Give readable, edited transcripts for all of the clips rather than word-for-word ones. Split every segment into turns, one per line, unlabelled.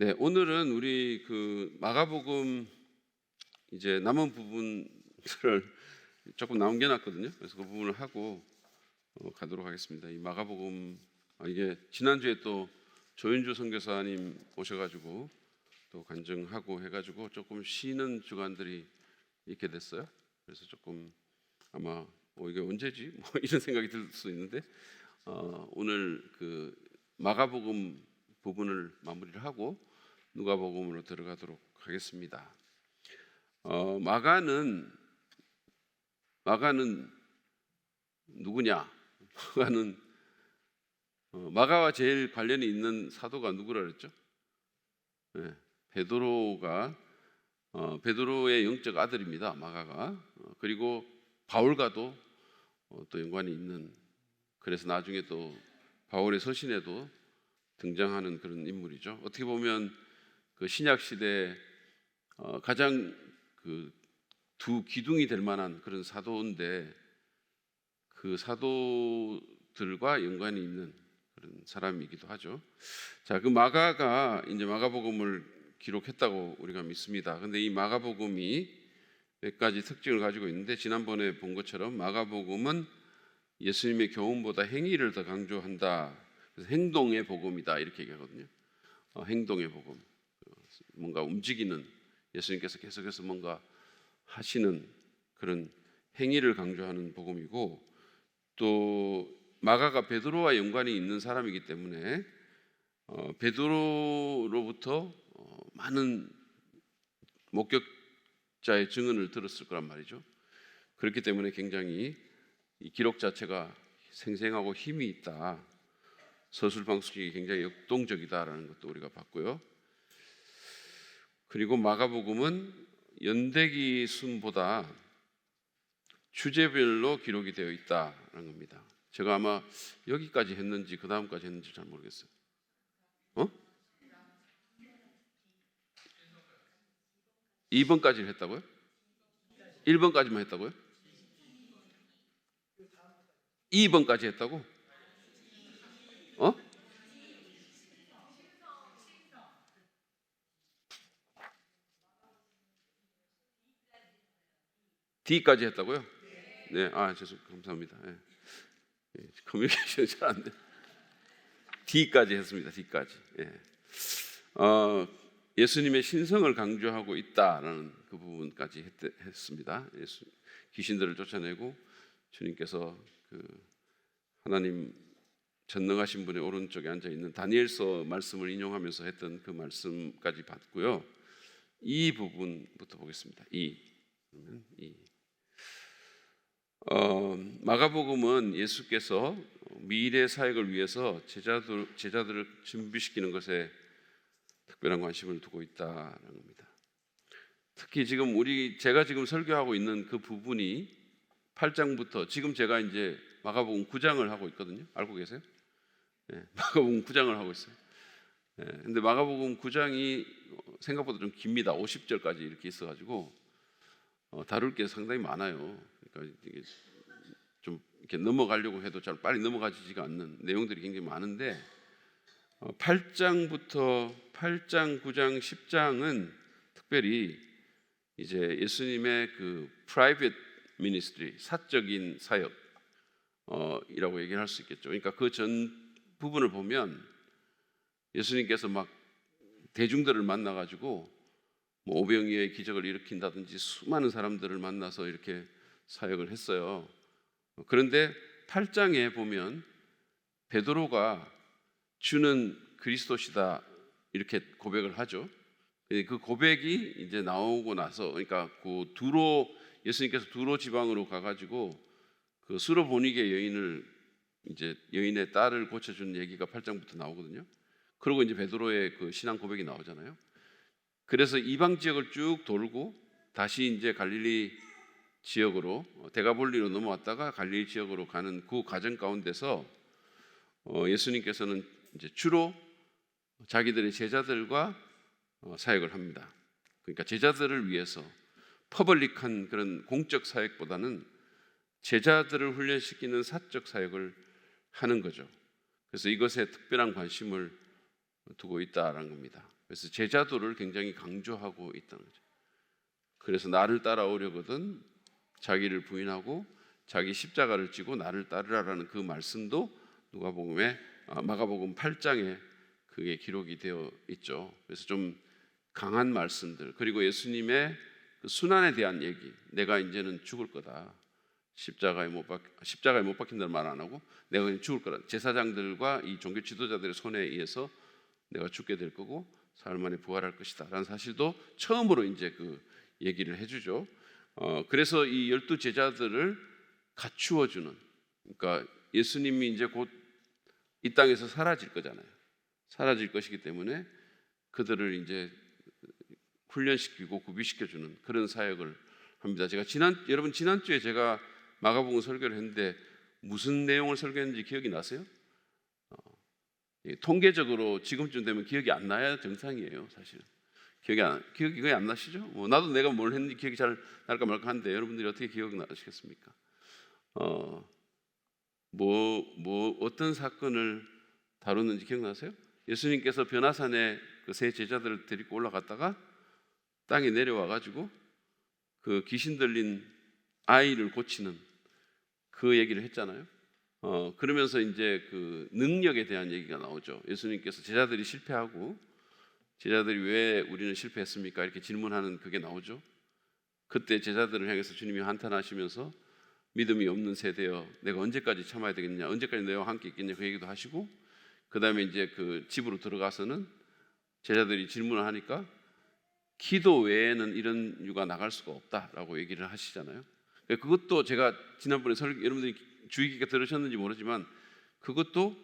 네, 오늘은 우리 그 마가복음 이제 남은 부분들을 조금 남겨놨거든요. 그래서 그 부분을 하고 가도록 하겠습니다. 이 마가복음 이게 지난주에 또 조윤주 선교사님 오셔가지고 또 간증하고 해가지고 조금 쉬는 주간들이 있게 됐어요. 그래서 조금 아마 이게 언제지? 뭐 이런 생각이 들 수 있는데 오늘 그 마가복음 부분을 마무리를 하고 누가복음으로 들어가도록 하겠습니다. 마가는 누구냐? 마가와 제일 관련이 있는 사도가 누구라 그랬죠? 네, 베드로가 베드로의 영적 아들입니다. 마가가 그리고 바울과도 또 연관이 있는, 그래서 나중에 또 바울의 서신에도 등장하는 그런 인물이죠. 어떻게 보면 그 신약 시대 가장 그 두 기둥이 될 만한 그런 사도인데 그 사도들과 연관이 있는 그런 사람이기도 하죠. 자, 그 마가가 이제 마가복음을 기록했다고 우리가 믿습니다. 근데 이 마가복음이 몇 가지 특징을 가지고 있는데, 지난번에 본 것처럼 마가복음은 예수님의 교훈보다 행위를 더 강조한다. 그래서 행동의 복음이다 이렇게 얘기하거든요. 행동의 복음, 뭔가 움직이는, 예수님께서 계속해서 뭔가 하시는 그런 행위를 강조하는 복음이고, 또 마가가 베드로와 연관이 있는 사람이기 때문에 베드로로부터 많은 목격자의 증언을 들었을 거란 말이죠. 그렇기 때문에 굉장히 이 기록 자체가 생생하고 힘이 있다, 서술 방식이 굉장히 역동적이다라는 것도 우리가 봤고요. 그리고 마가복음은 연대기 순보다 주제별로 기록이 되어 있다는 겁니다. 제가 아마 여기까지 했는지 그 다음까지 했는지 잘 모르겠어요. 2번까지 했다고요? 1번까지만 했다고요? 2번까지 했다고? D까지 했다고요? 네, 감사합니다. 네. 커뮤니케이션이 잘 안 돼. D까지 했습니다. D까지. 예. 예수님의 신성을 강조하고 있다라는 그 부분까지 했습니다. 귀신들을 쫓아내고 주님께서 그 하나님 전능하신 분의 오른쪽에 앉아 있는 다니엘서 말씀을 인용하면서 했던 그 말씀까지 봤고요. 이 부분부터 보겠습니다. 마가복음은 예수께서 미래 사역을 위해서 제자들을 준비시키는 것에 특별한 관심을 두고 있다는 겁니다. 특히 지금 제가 지금 설교하고 있는 그 부분이 8장부터, 지금 제가 이제 마가복음 9장을 하고 있거든요. 알고 계세요? 네, 마가복음 9장을 하고 있어요. 네, 근데 마가복음 9장이 생각보다 좀 깁니다. 50절까지 이렇게 있어가지고 다룰 게 상당히 많아요. 그러니까 이게 좀 이렇게 넘어가려고 해도 잘 빨리 넘어가지가 않는 내용들이 굉장히 많은데, 8장부터 8장, 9장, 10장은 특별히 이제 예수님의 그 private ministry, 사적인 사역 이라고 얘기할 수 있겠죠. 그러니까 그 전 부분을 보면 예수님께서 막 대중들을 만나 가지고 뭐 오병이어의 기적을 일으킨다든지 수많은 사람들을 만나서 이렇게 사역을 했어요. 그런데 8장에 보면 베드로가 주는 그리스도시다 이렇게 고백을 하죠. 그 고백이 이제 나오고 나서, 그러니까 그 예수님께서 두로 지방으로 가가지고 그 수로보니게 여인의 딸을 고쳐준 얘기가 8장부터 나오거든요. 그리고 이제 베드로의 그 신앙 고백이 나오잖아요. 그래서 이방 지역을 쭉 돌고 다시 이제 갈릴리 지역으로, 데가볼리로 넘어왔다가 갈릴리 지역으로 가는 그 과정 가운데서 예수님께서는 이제 주로 자기들의 제자들과 사역을 합니다. 그러니까 제자들을 위해서 퍼블릭한 그런 공적 사역보다는 제자들을 훈련시키는 사적 사역을 하는 거죠. 그래서 이것에 특별한 관심을 두고 있다라는 겁니다. 그래서 제자도를 굉장히 강조하고 있다는 거죠. 그래서 나를 따라오려거든 자기를 부인하고 자기 십자가를 지고 나를 따르라라는 그 말씀도 마가복음 8장에 그게 기록이 되어 있죠. 그래서 좀 강한 말씀들, 그리고 예수님의 그 순환에 대한 얘기, 내가 이제는 죽을 거다. 십자가에 못 박힌다는 말 안 하고 내가 그냥 죽을 거다. 제사장들과 이 종교 지도자들의 손에 의해서 내가 죽게 될 거고 사흘 만에 부활할 것이다 라는 사실도 처음으로 이제 그 얘기를 해주죠. 그래서 이 12 제자들을 갖추어 주는, 그러니까 예수님이 이제 곧 이 땅에서 사라질 거잖아요. 사라질 것이기 때문에 그들을 이제 훈련시키고 구비시켜 주는 그런 사역을 합니다. 제가 여러분 지난주에 제가 마가복음 설교를 했는데 무슨 내용을 설교했는지 기억이 나세요? 통계적으로 지금쯤 되면 기억이 안 나야 정상이에요, 사실은. 기억이 거의 안 나시죠? 나도 내가 뭘 했는지 기억이 잘 날까 말까 한데 여러분들이 어떻게 기억이 나시겠습니까? 어떤 사건을 다뤘는지 기억나세요? 예수님께서 변화산에 그 세 제자들을 데리고 올라갔다가 땅에 내려와 가지고 그 귀신 들린 아이를 고치는 그 얘기를 했잖아요. 그러면서 이제 그 능력에 대한 얘기가 나오죠. 예수님께서 제자들이 실패하고 제자들이 왜 우리는 실패했습니까? 이렇게 질문하는 그게 나오죠. 그때 제자들을 향해서 주님이 한탄하시면서 믿음이 없는 세대여 내가 언제까지 참아야 되겠냐, 언제까지 너희와 함께 있겠냐 그 얘기도 하시고, 그 다음에 이제 그 집으로 들어가서는 제자들이 질문을 하니까 기도 외에는 이런 유가 나갈 수가 없다라고 얘기를 하시잖아요. 그것도 제가 지난번에 여러분들이 주의 깊게 들으셨는지 모르지만 그것도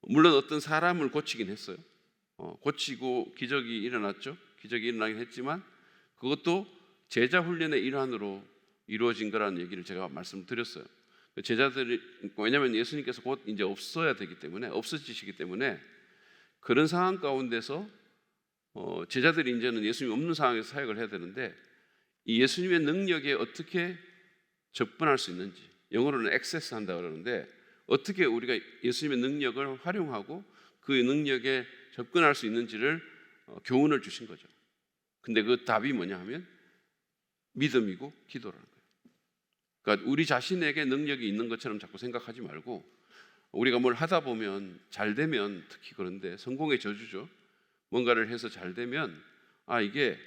물론 어떤 사람을 고치긴 했어요. 고치고 기적이 일어났죠. 기적이 일어나긴 했지만 그것도 제자 훈련의 일환으로 이루어진 거라는 얘기를 제가 말씀드렸어요. 제자들이, 왜냐하면 예수님께서 곧 이제 없어지시기 때문에 그런 상황 가운데서 제자들이 이제는 예수님이 없는 상황에서 사역을 해야 되는데 이 예수님의 능력에 어떻게 접근할 수 있는지, 영어로는 액세스 한다고 그러는데 어떻게 우리가 예수님의 능력을 활용하고 그 능력에 접근할 수 있는지를 교훈을 주신 거죠. 근데 그 답이 뭐냐 하면 믿음이고 기도라는 거예요. 그러니까 우리 자신에게 능력이 있는 것처럼 자꾸 생각하지 말고, 우리가 뭘 하다 보면 잘 되면, 특히 그런데 성공의 저주죠. 뭔가를 해서 잘 되면 이게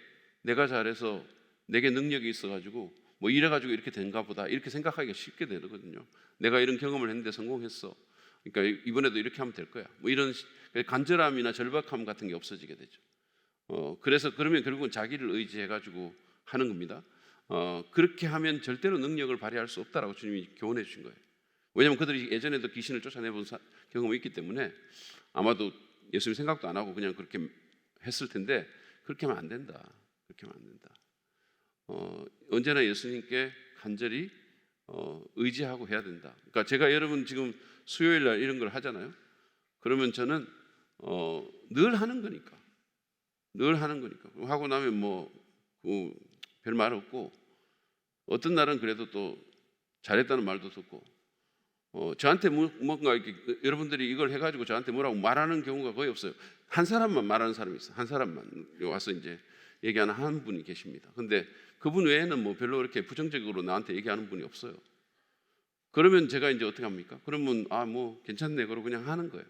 내가 잘해서 내게 능력이 있어가지고 뭐 이래가지고 이렇게 된가 보다 이렇게 생각하기가 쉽게 되거든요. 내가 이런 경험을 했는데 성공했어, 그러니까 이번에도 이렇게 하면 될 거야, 뭐 이런 간절함이나 절박함 같은 게 없어지게 되죠. 그래서 그러면 결국은 자기를 의지해가지고 하는 겁니다. 그렇게 하면 절대로 능력을 발휘할 수 없다라고 주님이 교훈해 주신 거예요. 왜냐하면 그들이 예전에도 귀신을 쫓아내본 경험이 있기 때문에 아마도 예수님 생각도 안 하고 그냥 그렇게 했을 텐데 그렇게 하면 안 된다. 그렇게 하면 안 된다. 언제나 예수님께 간절히 의지하고 해야 된다. 그러니까 제가 여러분 지금 수요일 날 이런 걸 하잖아요. 그러면 저는 늘 하는 거니까 하고 나면 뭐 별 말 없고, 어떤 날은 그래도 또 잘했다는 말도 듣고, 저한테 뭔가 이렇게 여러분들이 이걸 해가지고 저한테 뭐라고 말하는 경우가 거의 없어요. 한 사람만 말하는 사람이 있어요. 한 사람만 와서 이제 얘기하는 한 분이 계십니다. 근데 그분 외에는 뭐 별로 이렇게 부정적으로 나한테 얘기하는 분이 없어요. 그러면 제가 이제 어떻게 합니까? 그러면 뭐 괜찮네 그러고 그냥 하는 거예요.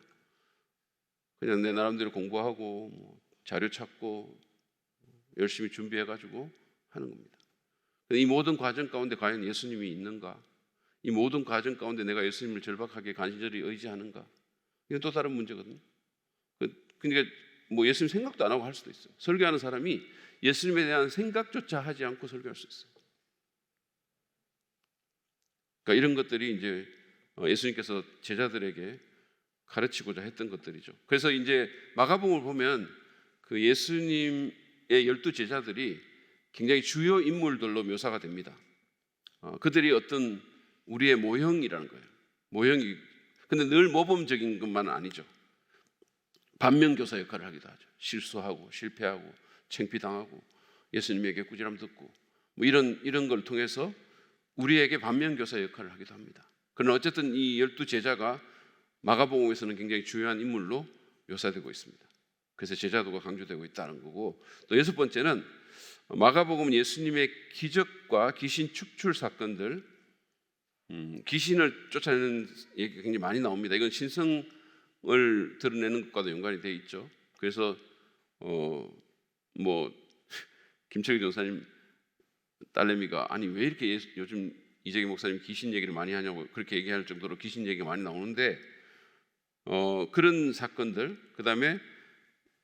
그냥 내 나름대로 공부하고 뭐 자료 찾고 열심히 준비해가지고 하는 겁니다. 이 모든 과정 가운데 과연 예수님이 있는가? 이 모든 과정 가운데 내가 예수님을 절박하게 간절히 의지하는가? 이건 또 다른 문제거든요. 그러니까 뭐 예수님 생각도 안 하고 할 수도 있어요. 설교하는 사람이 예수님에 대한 생각조차 하지 않고 설교할 수 있어요. 그러니까 이런 것들이 이제 예수님께서 제자들에게 가르치고자 했던 것들이죠. 그래서 이제 마가복음을 보면 그 예수님의 12 제자들이 굉장히 주요 인물들로 묘사가 됩니다. 그들이 어떤 우리의 모형이라는 거예요. 모형이, 근데 늘 모범적인 것만은 아니죠. 반면교사 역할을 하기도 하죠. 실수하고 실패하고 창피당하고 예수님에게 꾸지람 듣고 뭐 이런 걸 통해서 우리에게 반면교사 역할을 하기도 합니다. 그러나 어쨌든 이 12 제자가 마가복음에서는 굉장히 중요한 인물로 묘사되고 있습니다. 그래서 제자도가 강조되고 있다는 거고, 또 여섯 번째는 마가복음 예수님의 기적과 귀신 축출 사건들, 귀신을 쫓아내는 얘기가 굉장히 많이 나옵니다. 이건 신성을 드러내는 것과도 연관이 되어 있죠. 그래서 뭐 김철기 전사님 딸내미가 아니 왜 이렇게 요즘 이재기 목사님 귀신 얘기를 많이 하냐고 그렇게 얘기할 정도로 귀신 얘기가 많이 나오는데, 그런 사건들, 그 다음에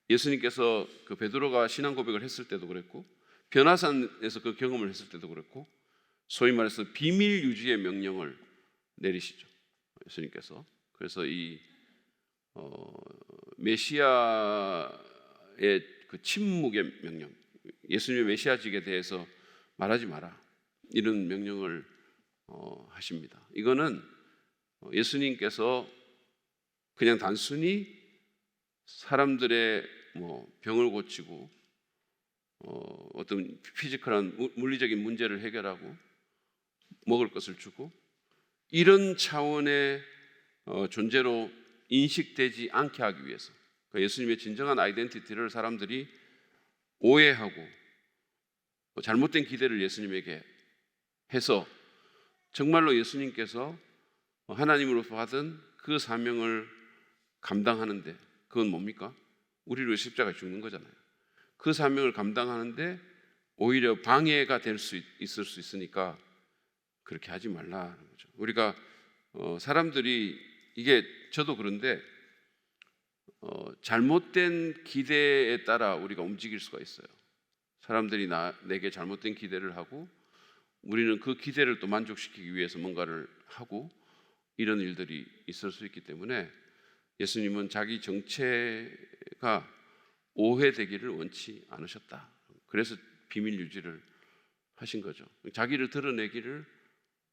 예수님께서 그 베드로가 신앙 고백을 했을 때도 그랬고, 변화산에서 그 경험을 했을 때도 그랬고, 소위 말해서 비밀 유지의 명령을 내리시죠, 예수님께서. 그래서 이 메시아의 그 침묵의 명령, 예수님의 메시아직에 대해서 말하지 마라, 이런 명령을 하십니다. 이거는 예수님께서 그냥 단순히 사람들의 병을 고치고 어떤 피지컬한 물리적인 문제를 해결하고 먹을 것을 주고 이런 차원의 존재로 인식되지 않게 하기 위해서, 그러니까 예수님의 진정한 아이덴티티를 사람들이 오해하고 잘못된 기대를 예수님에게 해서 정말로 예수님께서 하나님으로부터 받은 그 사명을 감당하는데, 그건 뭡니까? 우리를 위해 십자가에 죽는 거잖아요. 그 사명을 감당하는데 오히려 방해가 될 수 있을 수 있으니까 그렇게 하지 말라는 거죠. 우리가 사람들이, 이게 저도 그런데 잘못된 기대에 따라 우리가 움직일 수가 있어요. 사람들이 내게 잘못된 기대를 하고 우리는 그 기대를 또 만족시키기 위해서 뭔가를 하고 이런 일들이 있을 수 있기 때문에 예수님은 자기 정체가 오해되기를 원치 않으셨다. 그래서 비밀 유지를 하신 거죠. 자기를 드러내기를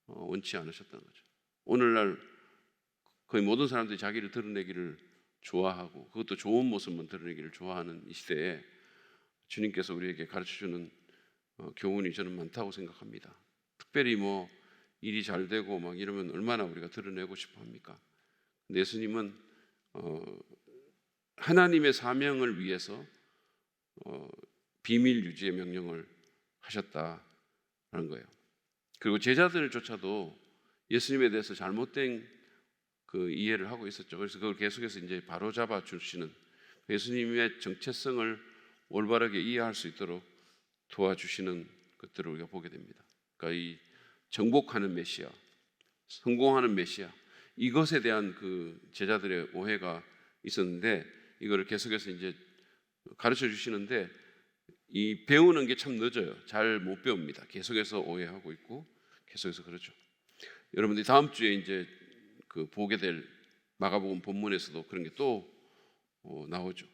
원치 않으셨다는 거죠. 오늘날 거의 모든 사람들이 자기를 드러내기를 좋아하고 그것도 좋은 모습만 드러내기를 좋아하는 이 시대에 주님께서 우리에게 가르쳐주는 교훈이 저는 많다고 생각합니다. 특별히 일이 잘 되고 막 이러면 얼마나 우리가 드러내고 싶어 합니까? 근데 예수님은 하나님의 사명을 위해서 비밀 유지의 명령을 하셨다라는 거예요. 그리고 제자들조차도 예수님에 대해서 잘못된 그 이해를 하고 있었죠. 그래서 그걸 계속해서 이제 바로잡아 주시는, 예수님의 정체성을 올바르게 이해할 수 있도록 도와주시는 것들을 우리가 보게 됩니다. 그러니까 이 정복하는 메시아, 성공하는 메시아, 이것에 대한 그 제자들의 오해가 있었는데 이거를 계속해서 이제 가르쳐 주시는데 이 배우는 게 참 늦어요. 잘 못 배웁니다. 계속해서 오해하고 있고 계속해서 그렇죠. 여러분들이 다음 주에 이제 그 보게 될 마가복음 본문에서도 그런 게 또 나오죠.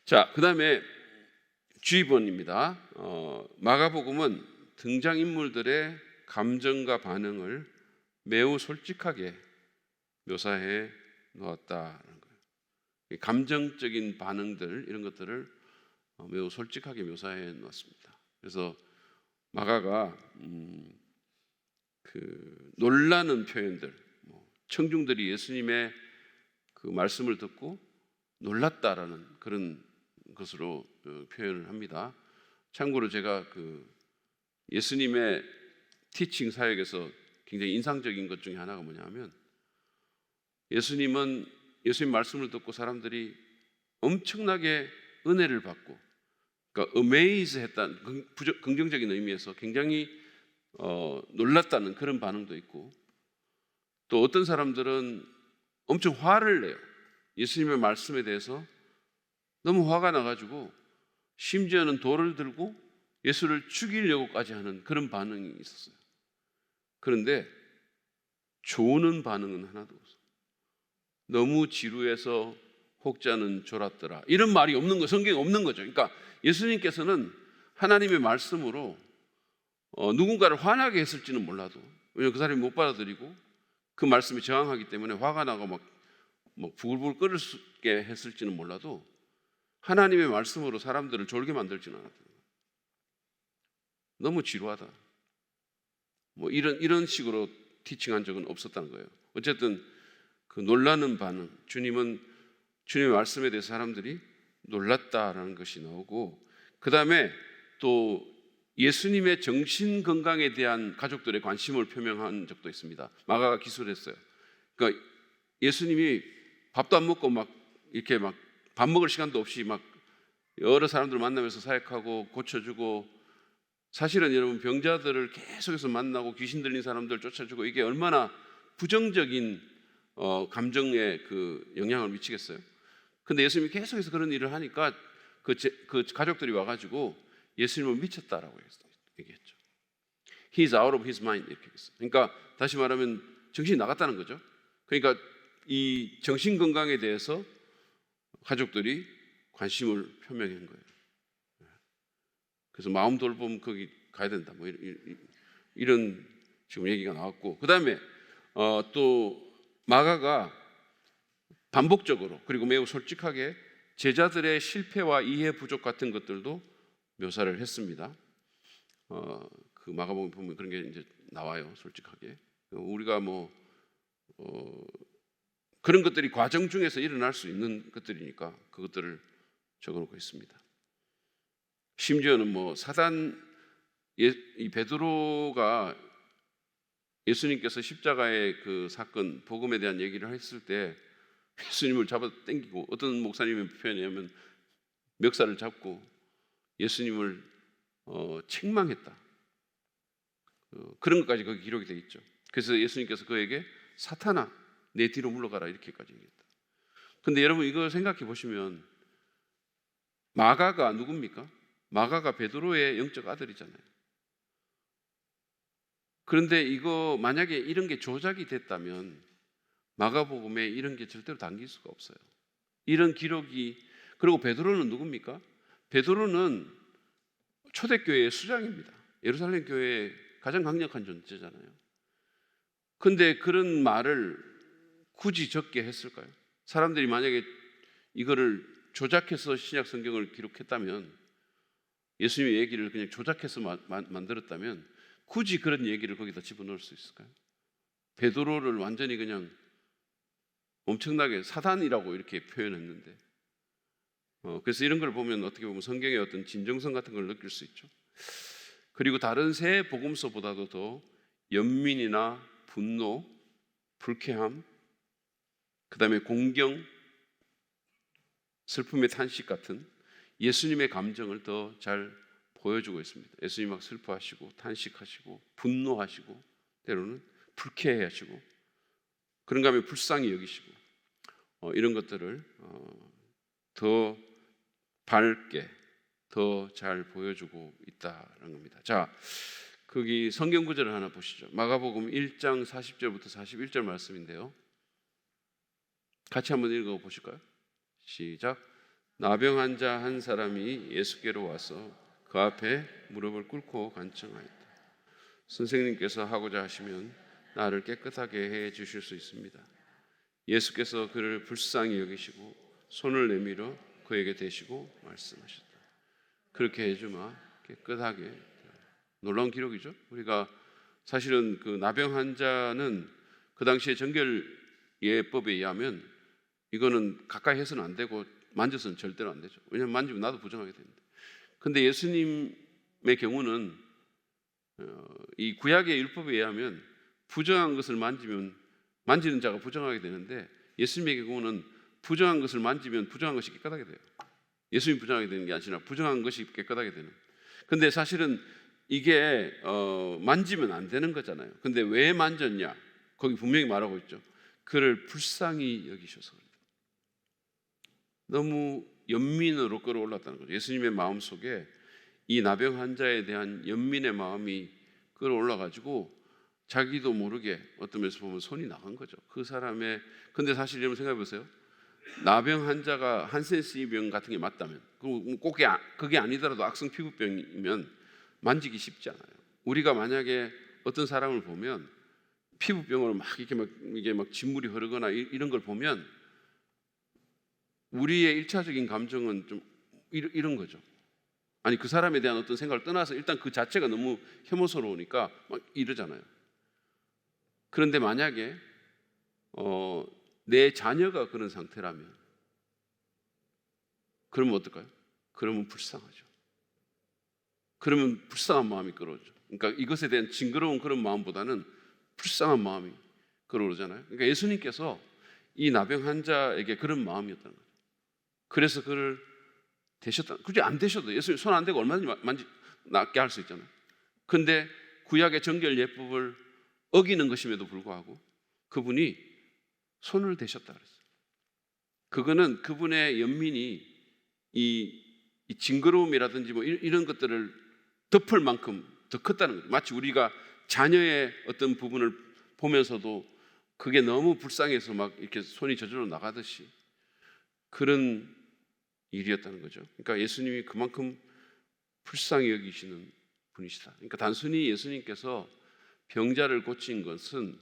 자, 그 다음에 주의본입니다. 마가복음은 등장인물들의 감정과 반응을 매우 솔직하게 묘사해 놓았다는 거예요. 감정적인 반응들, 이런 것들을 매우 솔직하게 묘사해 놓았습니다. 그래서 마가가 그 놀라는 표현들, 청중들이 예수님의 그 말씀을 듣고 놀랐다라는 그런 것으로 표현을 합니다. 참고로 제가 그 예수님의 티칭 사역에서 굉장히 인상적인 것 중에 하나가 뭐냐면, 예수님 말씀을 듣고 사람들이 엄청나게 은혜를 받고, 그러니까 amaze 했다는 긍정적인 의미에서 굉장히 놀랐다는 그런 반응도 있고, 또 어떤 사람들은 엄청 화를 내요. 예수님의 말씀에 대해서 너무 화가 나가지고 심지어는 돌을 들고 예수를 죽이려고까지 하는 그런 반응이 있었어요. 그런데 조는 반응은 하나도 없어요. 너무 지루해서 혹자는 졸았더라, 이런 말이 없는 거, 성경에 없는 거죠. 그러니까 예수님께서는 하나님의 말씀으로 누군가를 화나게 했을지는 몰라도, 왜냐하면 그 사람이 못 받아들이고 그 말씀에 저항하기 때문에 화가 나고 막 부글부글 끓게 했을지는 몰라도 하나님의 말씀으로 사람들을 졸게 만들지는 않았다. 너무 지루하다, 이런 식으로 티칭한 적은 없었다는 거예요. 어쨌든 그 놀라는 반응, 주님은 주님의 말씀에 대해서 사람들이 놀랐다라는 것이 나오고, 그 다음에 또 예수님의 정신 건강에 대한 가족들의 관심을 표명한 적도 있습니다. 마가가 기술했어요. 그러니까 예수님이 밥도 안 먹고 막 이렇게 막 밥 먹을 시간도 없이 막 여러 사람들 만나면서 사역하고 고쳐주고, 사실은 여러분 병자들을 계속해서 만나고 귀신 들린 사람들 쫓아주고, 이게 얼마나 부정적인 감정에 그 영향을 미치겠어요. 근데 예수님이 계속해서 그런 일을 하니까 그 가족들이 와가지고 예수님을 미쳤다라고 얘기했죠. He's out of his mind 이렇게 했어요. 그러니까 다시 말하면 정신이 나갔다는 거죠. 그러니까 이 정신 건강에 대해서 가족들이 관심을 표명한 거예요. 그래서 마음 돌봄 거기 가야 된다. 뭐 이런 지금 얘기가 나왔고, 그 다음에 또 마가가 반복적으로 그리고 매우 솔직하게 제자들의 실패와 이해 부족 같은 것들도 묘사를 했습니다. 그 마가복음 보면 그런 게 이제 나와요. 솔직하게 우리가 뭐 그런 것들이 과정 중에서 일어날 수 있는 것들이니까 그것들을 적어놓고 있습니다. 심지어는 뭐 이 베드로가 예수님께서 십자가의 그 사건 복음에 대한 얘기를 했을 때 예수님을 잡아 당기고, 어떤 목사님의 표현이냐면 멱살을 잡고 예수님을 책망했다. 그런 것까지 거기 기록이 되어 있죠. 그래서 예수님께서 그에게 사탄아 내 뒤로 물러가라 이렇게까지 얘기했다. 근데 여러분 이거 생각해 보시면 마가가 누굽니까? 마가가 베드로의 영적 아들이잖아요. 그런데 이거 만약에 이런 게 조작이 됐다면 마가복음에 이런 게 절대로 담길 수가 없어요. 이런 기록이. 그리고 베드로는 누굽니까? 베드로는 초대교회의 수장입니다. 예루살렘 교회의 가장 강력한 존재잖아요. 근데 그런 말을 굳이 적게 했을까요? 사람들이 만약에 이거를 조작해서 신약 성경을 기록했다면, 예수님의 얘기를 그냥 조작해서 만들었다면 굳이 그런 얘기를 거기다 집어넣을 수 있을까요? 베드로를 완전히 그냥 엄청나게 사단이라고 이렇게 표현했는데, 그래서 이런 걸 보면 어떻게 보면 성경의 어떤 진정성 같은 걸 느낄 수 있죠. 그리고 다른 새 복음서보다도 더 연민이나 분노, 불쾌함, 그 다음에 공경, 슬픔의 탄식 같은 예수님의 감정을 더 잘 보여주고 있습니다. 예수님 막 슬퍼하시고 탄식하시고 분노하시고 때로는 불쾌해하시고 그런가 하면 불쌍히 여기시고 이런 것들을 더 밝게 더 잘 보여주고 있다는 겁니다. 자, 거기 성경 구절을 하나 보시죠. 마가복음 1장 40절부터 41절 말씀인데요. 같이 한번 읽어 보실까요? 시작. 나병 환자 한 사람이 예수께로 와서 그 앞에 무릎을 꿇고 간청하였다. 선생님께서 하고자 하시면 나를 깨끗하게 해 주실 수 있습니다. 예수께서 그를 불쌍히 여기시고 손을 내밀어 그에게 대시고 말씀하셨다. 그렇게 해주마 깨끗하게. 놀라운 기록이죠. 우리가 사실은 그 나병 환자는 그 당시에 정결예법에 의하면 이거는 가까이 해서는 안 되고 만져서는 절대로 안 되죠. 왜냐하면 만지면 나도 부정하게 되는데. 근데 예수님의 경우는 이 구약의 율법에 의하면 부정한 것을 만지는 자가 부정하게 되는데, 예수님의 경우는 부정한 것을 만지면 부정한 것이 깨끗하게 돼요. 예수님이 부정하게 되는 게 아니라 부정한 것이 깨끗하게 되는. 근데 사실은 이게 만지면 안 되는 거잖아요. 근데 왜 만졌냐? 거기 분명히 말하고 있죠. 그를 불쌍히 여기셔서 그래요. 너무 연민으로 끌어올랐다는 거죠. 예수님의 마음속에 이 나병 환자에 대한 연민의 마음이 끌어올라가지고 자기도 모르게 어떤 면에서 보면 손이 나간 거죠. 그 사람의. 근데 사실 여러분 생각해 보세요. 나병 환자가 한센시병 같은 게 맞다면, 꼭 그게 아니더라도 악성 피부병이면 만지기 쉽지 않아요. 우리가 만약에 어떤 사람을 보면 피부병으로 막 이게 막 진물이 흐르거나 이런 걸 보면 우리의 일차적인 감정은 좀 이런 거죠. 아니 그 사람에 대한 어떤 생각을 떠나서 일단 그 자체가 너무 혐오스러우니까 막 이러잖아요. 그런데 만약에 내 자녀가 그런 상태라면, 그러면 어떨까요? 그러면 불쌍하죠. 그러면 불쌍한 마음이 끌어오죠. 그러니까 이것에 대한 징그러운 그런 마음보다는 불쌍한 마음이 끌어오잖아요. 그러니까 예수님께서 이 나병 환자에게 그런 마음이었다는 거죠. 그래서 그를 대셨다. 굳이 안 대셔도 예수님 손 안 대고 얼마든지 낫게 할 수 있잖아요. 근데 구약의 정결 예법을 어기는 것임에도 불구하고 그분이 손을 대셨다 그랬어요. 그거는 그분의 연민이 이 징그러움이라든지 뭐 이런 것들을 덮을 만큼 더 컸다는 거죠. 마치 우리가 자녀의 어떤 부분을 보면서도 그게 너무 불쌍해서 막 이렇게 손이 저절로 나가듯이 그런 일이었다는 거죠. 그러니까 예수님이 그만큼 불쌍히 여기시는 분이시다. 그러니까 단순히 예수님께서 병자를 고친 것은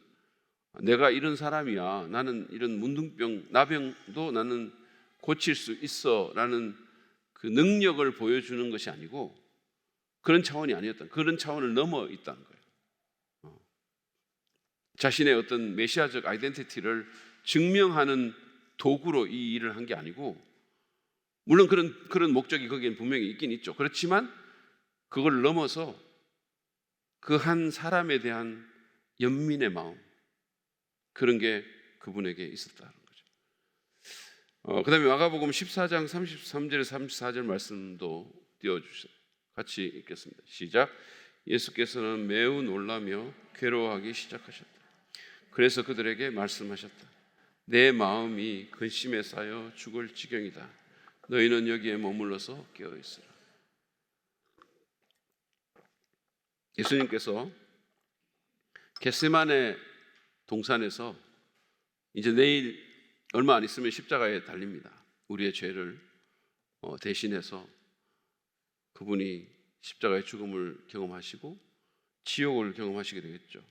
내가 이런 사람이야, 나는 이런 문둥병, 나병도 나는 고칠 수 있어 라는 그 능력을 보여주는 것이 아니고 그런 차원이 아니었다. 그런 차원을 넘어 있다는 거예요. 자신의 어떤 메시아적 아이덴티티를 증명하는 도구로 이 일을 한 게 아니고, 물론 그런 목적이 거기엔 분명히 있긴 있죠. 그렇지만 그걸 넘어서 그 한 사람에 대한 연민의 마음, 그런 게 그분에게 있었다는 거죠. 그 다음에 마가복음 14장 33절에 34절 말씀도 띄워주세요. 같이 읽겠습니다. 시작. 예수께서는 매우 놀라며 괴로워하기 시작하셨다. 그래서 그들에게 말씀하셨다. 내 마음이 근심에 쌓여 죽을 지경이다. 너희는 여기에 머물러서 깨어있으라. 예수님께서 겟세마네 동산에서 이제 내일 얼마 안 있으면 십자가에 달립니다. 우리의 죄를 대신해서 그분이 십자가의 죽음을 경험하시고 지옥을 경험하시게 되겠죠.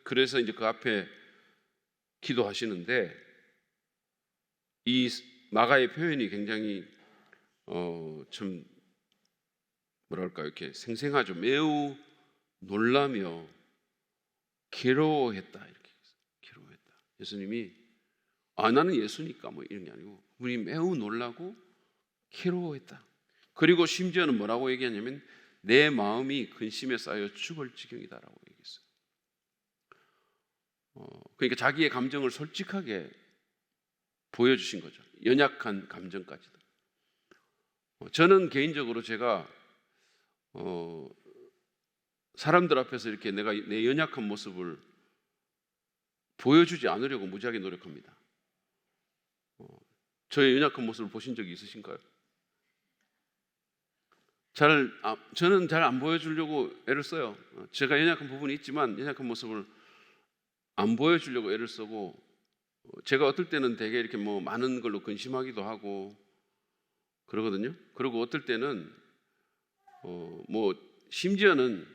그래서 이제 그 앞에 기도하시는데 이 마가의 표현이 굉장히 좀 뭐랄까 이렇게 생생하죠. 매우 놀라며 괴로워했다 이렇게 괴로워했다. 예수님이 나는 예수니까 뭐 이런 게 아니고 그분이 매우 놀라고 괴로워했다. 그리고 심지어는 뭐라고 얘기하냐면 내 마음이 근심에 쌓여 죽을 지경이다라고 얘기했어요. 그러니까 자기의 감정을 솔직하게 보여주신 거죠. 연약한 감정까지도. 저는 개인적으로 제가 사람들 앞에서 이렇게 내가 내 연약한 모습을 보여주지 않으려고 무지하게 노력합니다. 저의 연약한 모습을 보신 적이 있으신가요? 저는 잘 안 보여주려고 애를 써요. 제가 연약한 부분이 있지만 연약한 모습을 안 보여주려고 애를 쓰고, 제가 어떨 때는 되게 이렇게 뭐 많은 걸로 근심하기도 하고 그러거든요. 그리고 어떨 때는 뭐 심지어는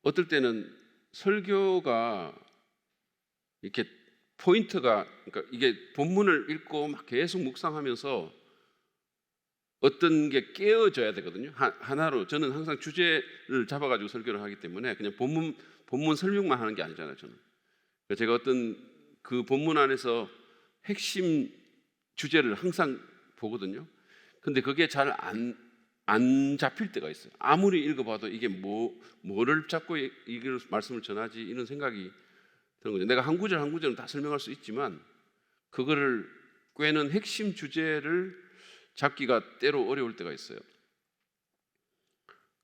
어떨 때는 설교가 이렇게 포인트가, 그러니까 이게 본문을 읽고 막 계속 묵상하면서 어떤 게 깨어져야 되거든요. 하나로 저는 항상 주제를 잡아가지고 설교를 하기 때문에 그냥 본문 설명만 하는 게 아니잖아요. 저는 제가 어떤 그 본문 안에서 핵심 주제를 항상 보거든요. 근데 그게 잘 안 잡힐 때가 있어요. 아무리 읽어봐도 이게 뭐를 잡고 이걸 말씀을 전하지 이런 생각이 드는 거죠. 내가 한 구절 한 구절은 다 설명할 수 있지만 그거를 꿰는 핵심 주제를 잡기가 때로 어려울 때가 있어요.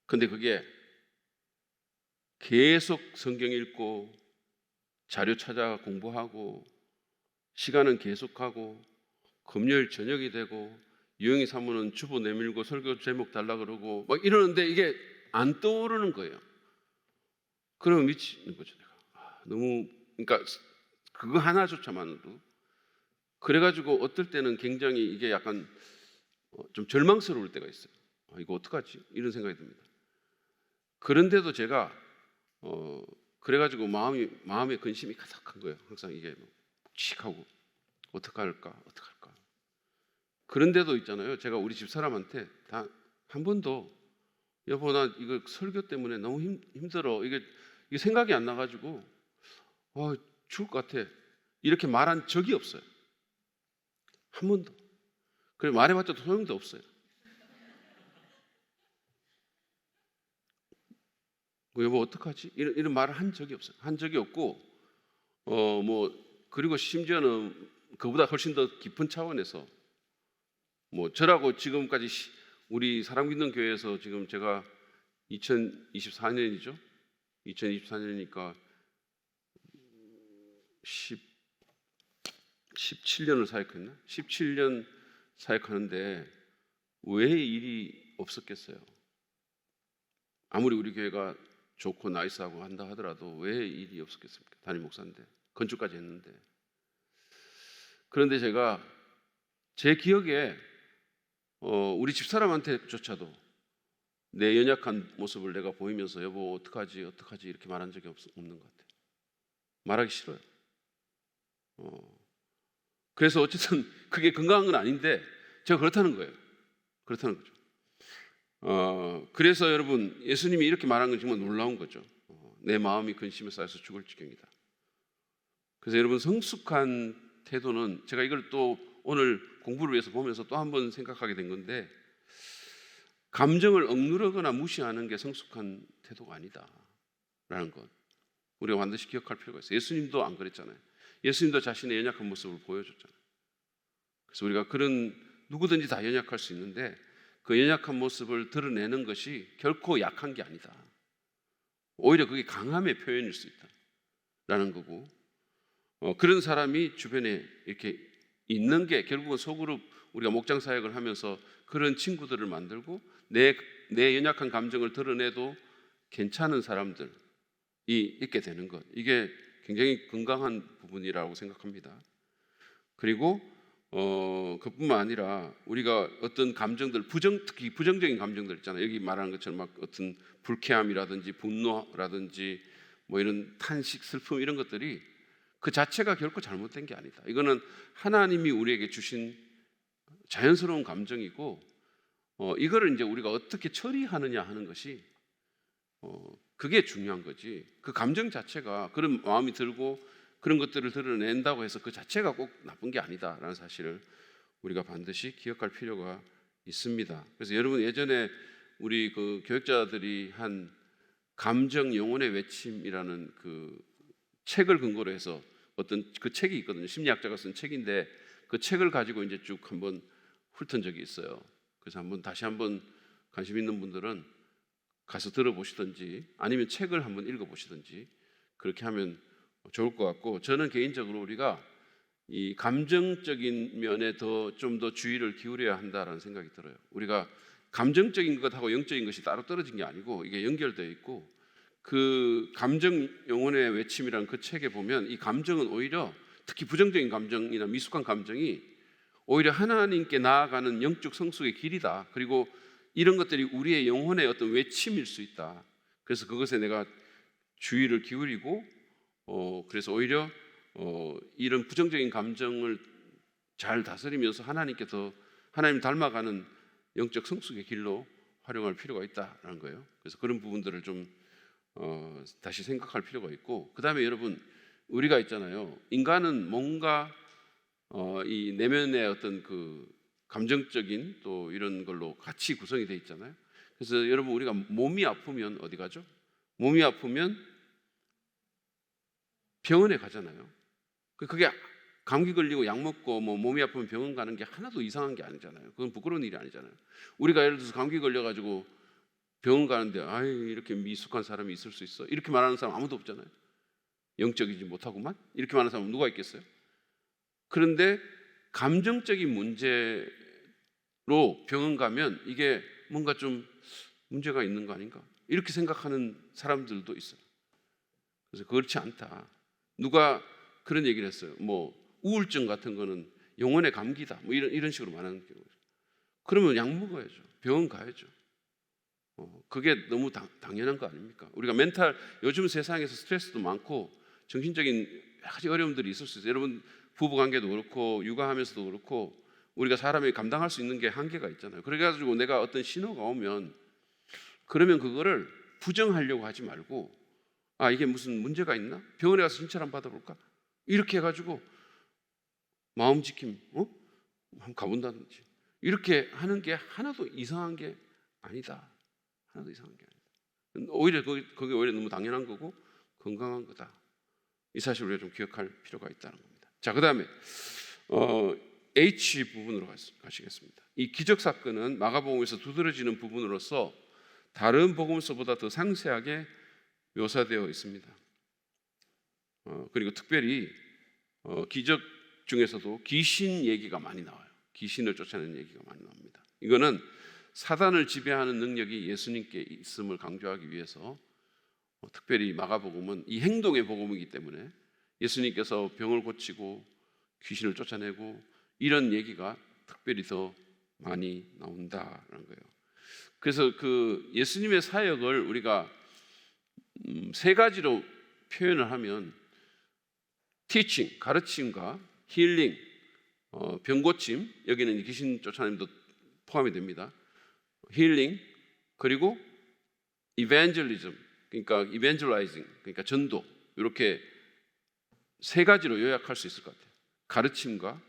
근데 그게 계속 성경 읽고 자료 찾아 공부하고 시간은 계속하고 금요일 저녁이 되고 유영이 사모는 주보 내밀고 설교 제목 달라 그러고 막 이러는데 이게 안 떠오르는 거예요. 그러면 미치는 거죠. 내가 너무, 그러니까 그거 하나조차만으로도 그래가지고 어떨 때는 굉장히 이게 약간 좀 절망스러울 때가 있어요. 이거 어떡하지? 이런 생각이 듭니다. 그런데도 제가 그래가지고 마음에 근심이 가득한 거예요. 항상 이게 묵직하고 어떡할까. 그런데도 있잖아요. 제가 우리 집 사람한테 다 한 번도 여보 나 이거 설교 때문에 너무 힘들어. 이게 생각이 안 나가지고 죽을 것 같아. 이렇게 말한 적이 없어요. 한 번도. 그래 말해봤자 소용도 없어요. 여보 어떡하지? 이런 말을 한 적이 없어요. 한 적이 없고 그리고 심지어는 그보다 훨씬 더 깊은 차원에서 저라고 지금까지 우리 사람 믿는 교회에서 지금 제가 2024년이죠. 2024년이니까 17년을 사역했나? 17년 사역하는데 왜 일이 없었겠어요? 아무리 우리 교회가 좋고 나이스하고 한다 하더라도 왜 일이 없었겠습니까? 담임 목사인데 건축까지 했는데. 그런데 제가 제 기억에 우리 집사람한테조차도 내 연약한 모습을 내가 보이면서 여보 어떡하지 이렇게 말한 적이 없는 것 같아요. 말하기 싫어요. 그래서 어쨌든 그게 건강한 건 아닌데 제가 그렇다는 거예요. 그렇다는 거죠. 그래서 여러분 예수님이 이렇게 말한 건 정말 놀라운 거죠. 내 마음이 근심에 쌓여서 죽을 지경이다. 그래서 여러분 성숙한 태도는 제가 이걸 또 오늘 공부를 위해서 보면서 또 한 번 생각하게 된 건데 감정을 억누르거나 무시하는 게 성숙한 태도가 아니다라는 것 우리가 반드시 기억할 필요가 있어요. 예수님도 안 그랬잖아요. 예수님도 자신의 연약한 모습을 보여줬잖아요. 그래서 우리가 그런 누구든지 다 연약할 수 있는데 그 연약한 모습을 드러내는 것이 결코 약한 게 아니다. 오히려 그게 강함의 표현일 수 있다라는 거고 그런 사람이 주변에 이렇게 있는 게 결국은 소그룹 우리가 목장 사역을 하면서 그런 친구들을 만들고 내 연약한 감정을 드러내도 괜찮은 사람들이 있게 되는 것 이게 굉장히 건강한 부분이라고 생각합니다. 그리고 그뿐만 아니라 우리가 어떤 감정들 특히 부정적인 감정들 있잖아요. 여기 말하는 것처럼 막 어떤 불쾌함이라든지 분노라든지 이런 탄식, 슬픔 이런 것들이 그 자체가 결코 잘못된 게 아니다. 이거는 하나님이 우리에게 주신 자연스러운 감정이고 이거를 이제 우리가 어떻게 처리하느냐 하는 것이 그게 중요한 거지. 그 감정 자체가 그런 마음이 들고 그런 것들을 드러낸다고 해서 그 자체가 꼭 나쁜 게 아니다라는 사실을 우리가 반드시 기억할 필요가 있습니다. 그래서 여러분 예전에 우리 그 교육자들이 한 감정 영혼의 외침이라는 그 책을 근거로 해서 어떤 그 책이 있거든요. 심리학자가 쓴 책인데 그 책을 가지고 이제 쭉 한번 훑은 적이 있어요. 그래서 다시 한번 관심 있는 분들은 가서 들어보시든지 아니면 책을 한번 읽어보시든지 그렇게 하면 좋을 것 같고 저는 개인적으로 우리가 이 감정적인 면에 좀 더 주의를 기울여야 한다라는 생각이 들어요. 우리가 감정적인 것하고 영적인 것이 따로 떨어진 게 아니고 이게 연결되어 있고 그 감정 영혼의 외침이라는 그 책에 보면 이 감정은 오히려 특히 부정적인 감정이나 미숙한 감정이 오히려 하나님께 나아가는 영적 성숙의 길이다. 그리고 이런 것들이 우리의 영혼의 어떤 외침일 수 있다. 그래서 그것에 내가 주의를 기울이고 그래서 오히려 이런 부정적인 감정을 잘 다스리면서 하나님 닮아가는 영적 성숙의 길로 활용할 필요가 있다라는 거예요. 그래서 그런 부분들을 좀 다시 생각할 필요가 있고 그 다음에 여러분 우리가 있잖아요. 인간은 뭔가 이 내면의 어떤 그 감정적인 또 이런 걸로 같이 구성이 되어 있잖아요. 그래서 여러분 우리가 몸이 아프면 어디 가죠? 몸이 아프면 병원에 가잖아요. 그게 감기 걸리고 약 먹고 몸이 아프면 병원 가는 게 하나도 이상한 게 아니잖아요. 그건 부끄러운 일이 아니잖아요. 우리가 예를 들어서 감기 걸려가지고 병원 가는데 이렇게 미숙한 사람이 있을 수 있어? 이렇게 말하는 사람 아무도 없잖아요. 영적이지 못하구만? 이렇게 말하는 사람 누가 있겠어요? 그런데 감정적인 문제로 병원 가면 이게 뭔가 좀 문제가 있는 거 아닌가? 이렇게 생각하는 사람들도 있어요. 그래서 그렇지 않다. 누가 그런 얘기를 했어요. 우울증 같은 거는 영혼의 감기다. 이런 식으로 말하는 경우죠. 그러면 약 먹어야죠. 병원 가야죠. 그게 너무 당연한 거 아닙니까? 우리가 요즘 세상에서 스트레스도 많고 정신적인 여러 가지 어려움들이 있을 수 있어요. 여러분 부부관계도 그렇고 육아하면서도 그렇고 우리가 사람이 감당할 수 있는 게 한계가 있잖아요. 그래가지고 내가 어떤 신호가 오면 그러면 그거를 부정하려고 하지 말고 이게 무슨 문제가 있나? 병원에 가서 진찰 한번 받아볼까? 이렇게 해가지고 마음지킴 한번 가본다든지 이렇게 하는 게 하나도 이상한 게 아니다. 하나도 이상한 게 아니다. 오히려 그게 오히려 너무 당연한 거고 건강한 거다. 이 사실을 우리가 좀 기억할 필요가 있다는 겁니다. 자, 그다음에 H 부분으로 가시겠습니다. 이 기적 사건은 마가복음에서 두드러지는 부분으로서 다른 복음서보다 더 상세하게 묘사되어 있습니다. 그리고 특별히 기적 중에서도 귀신 얘기가 많이 나와요. 귀신을 쫓아내는 얘기가 많이 나옵니다. 이거는 사단을 지배하는 능력이 예수님께 있음을 강조하기 위해서 특별히 마가복음은 이 행동의 복음이기 때문에 예수님께서 병을 고치고 귀신을 쫓아내고 이런 얘기가 특별히 더 많이 나온다는 거예요. 그래서 그 예수님의 사역을 우리가 세 가지로 표현을 하면 teaching, 가르침과 힐링, 병고침, 여기는 귀신 쫓아냄도 포함이 됩니다. 힐링, 그리고 evangelism, 그러니까 evangelizing, 그러니까 전도, 이렇게 세 가지로 요약할 수 있을 것 같아요. 가르침과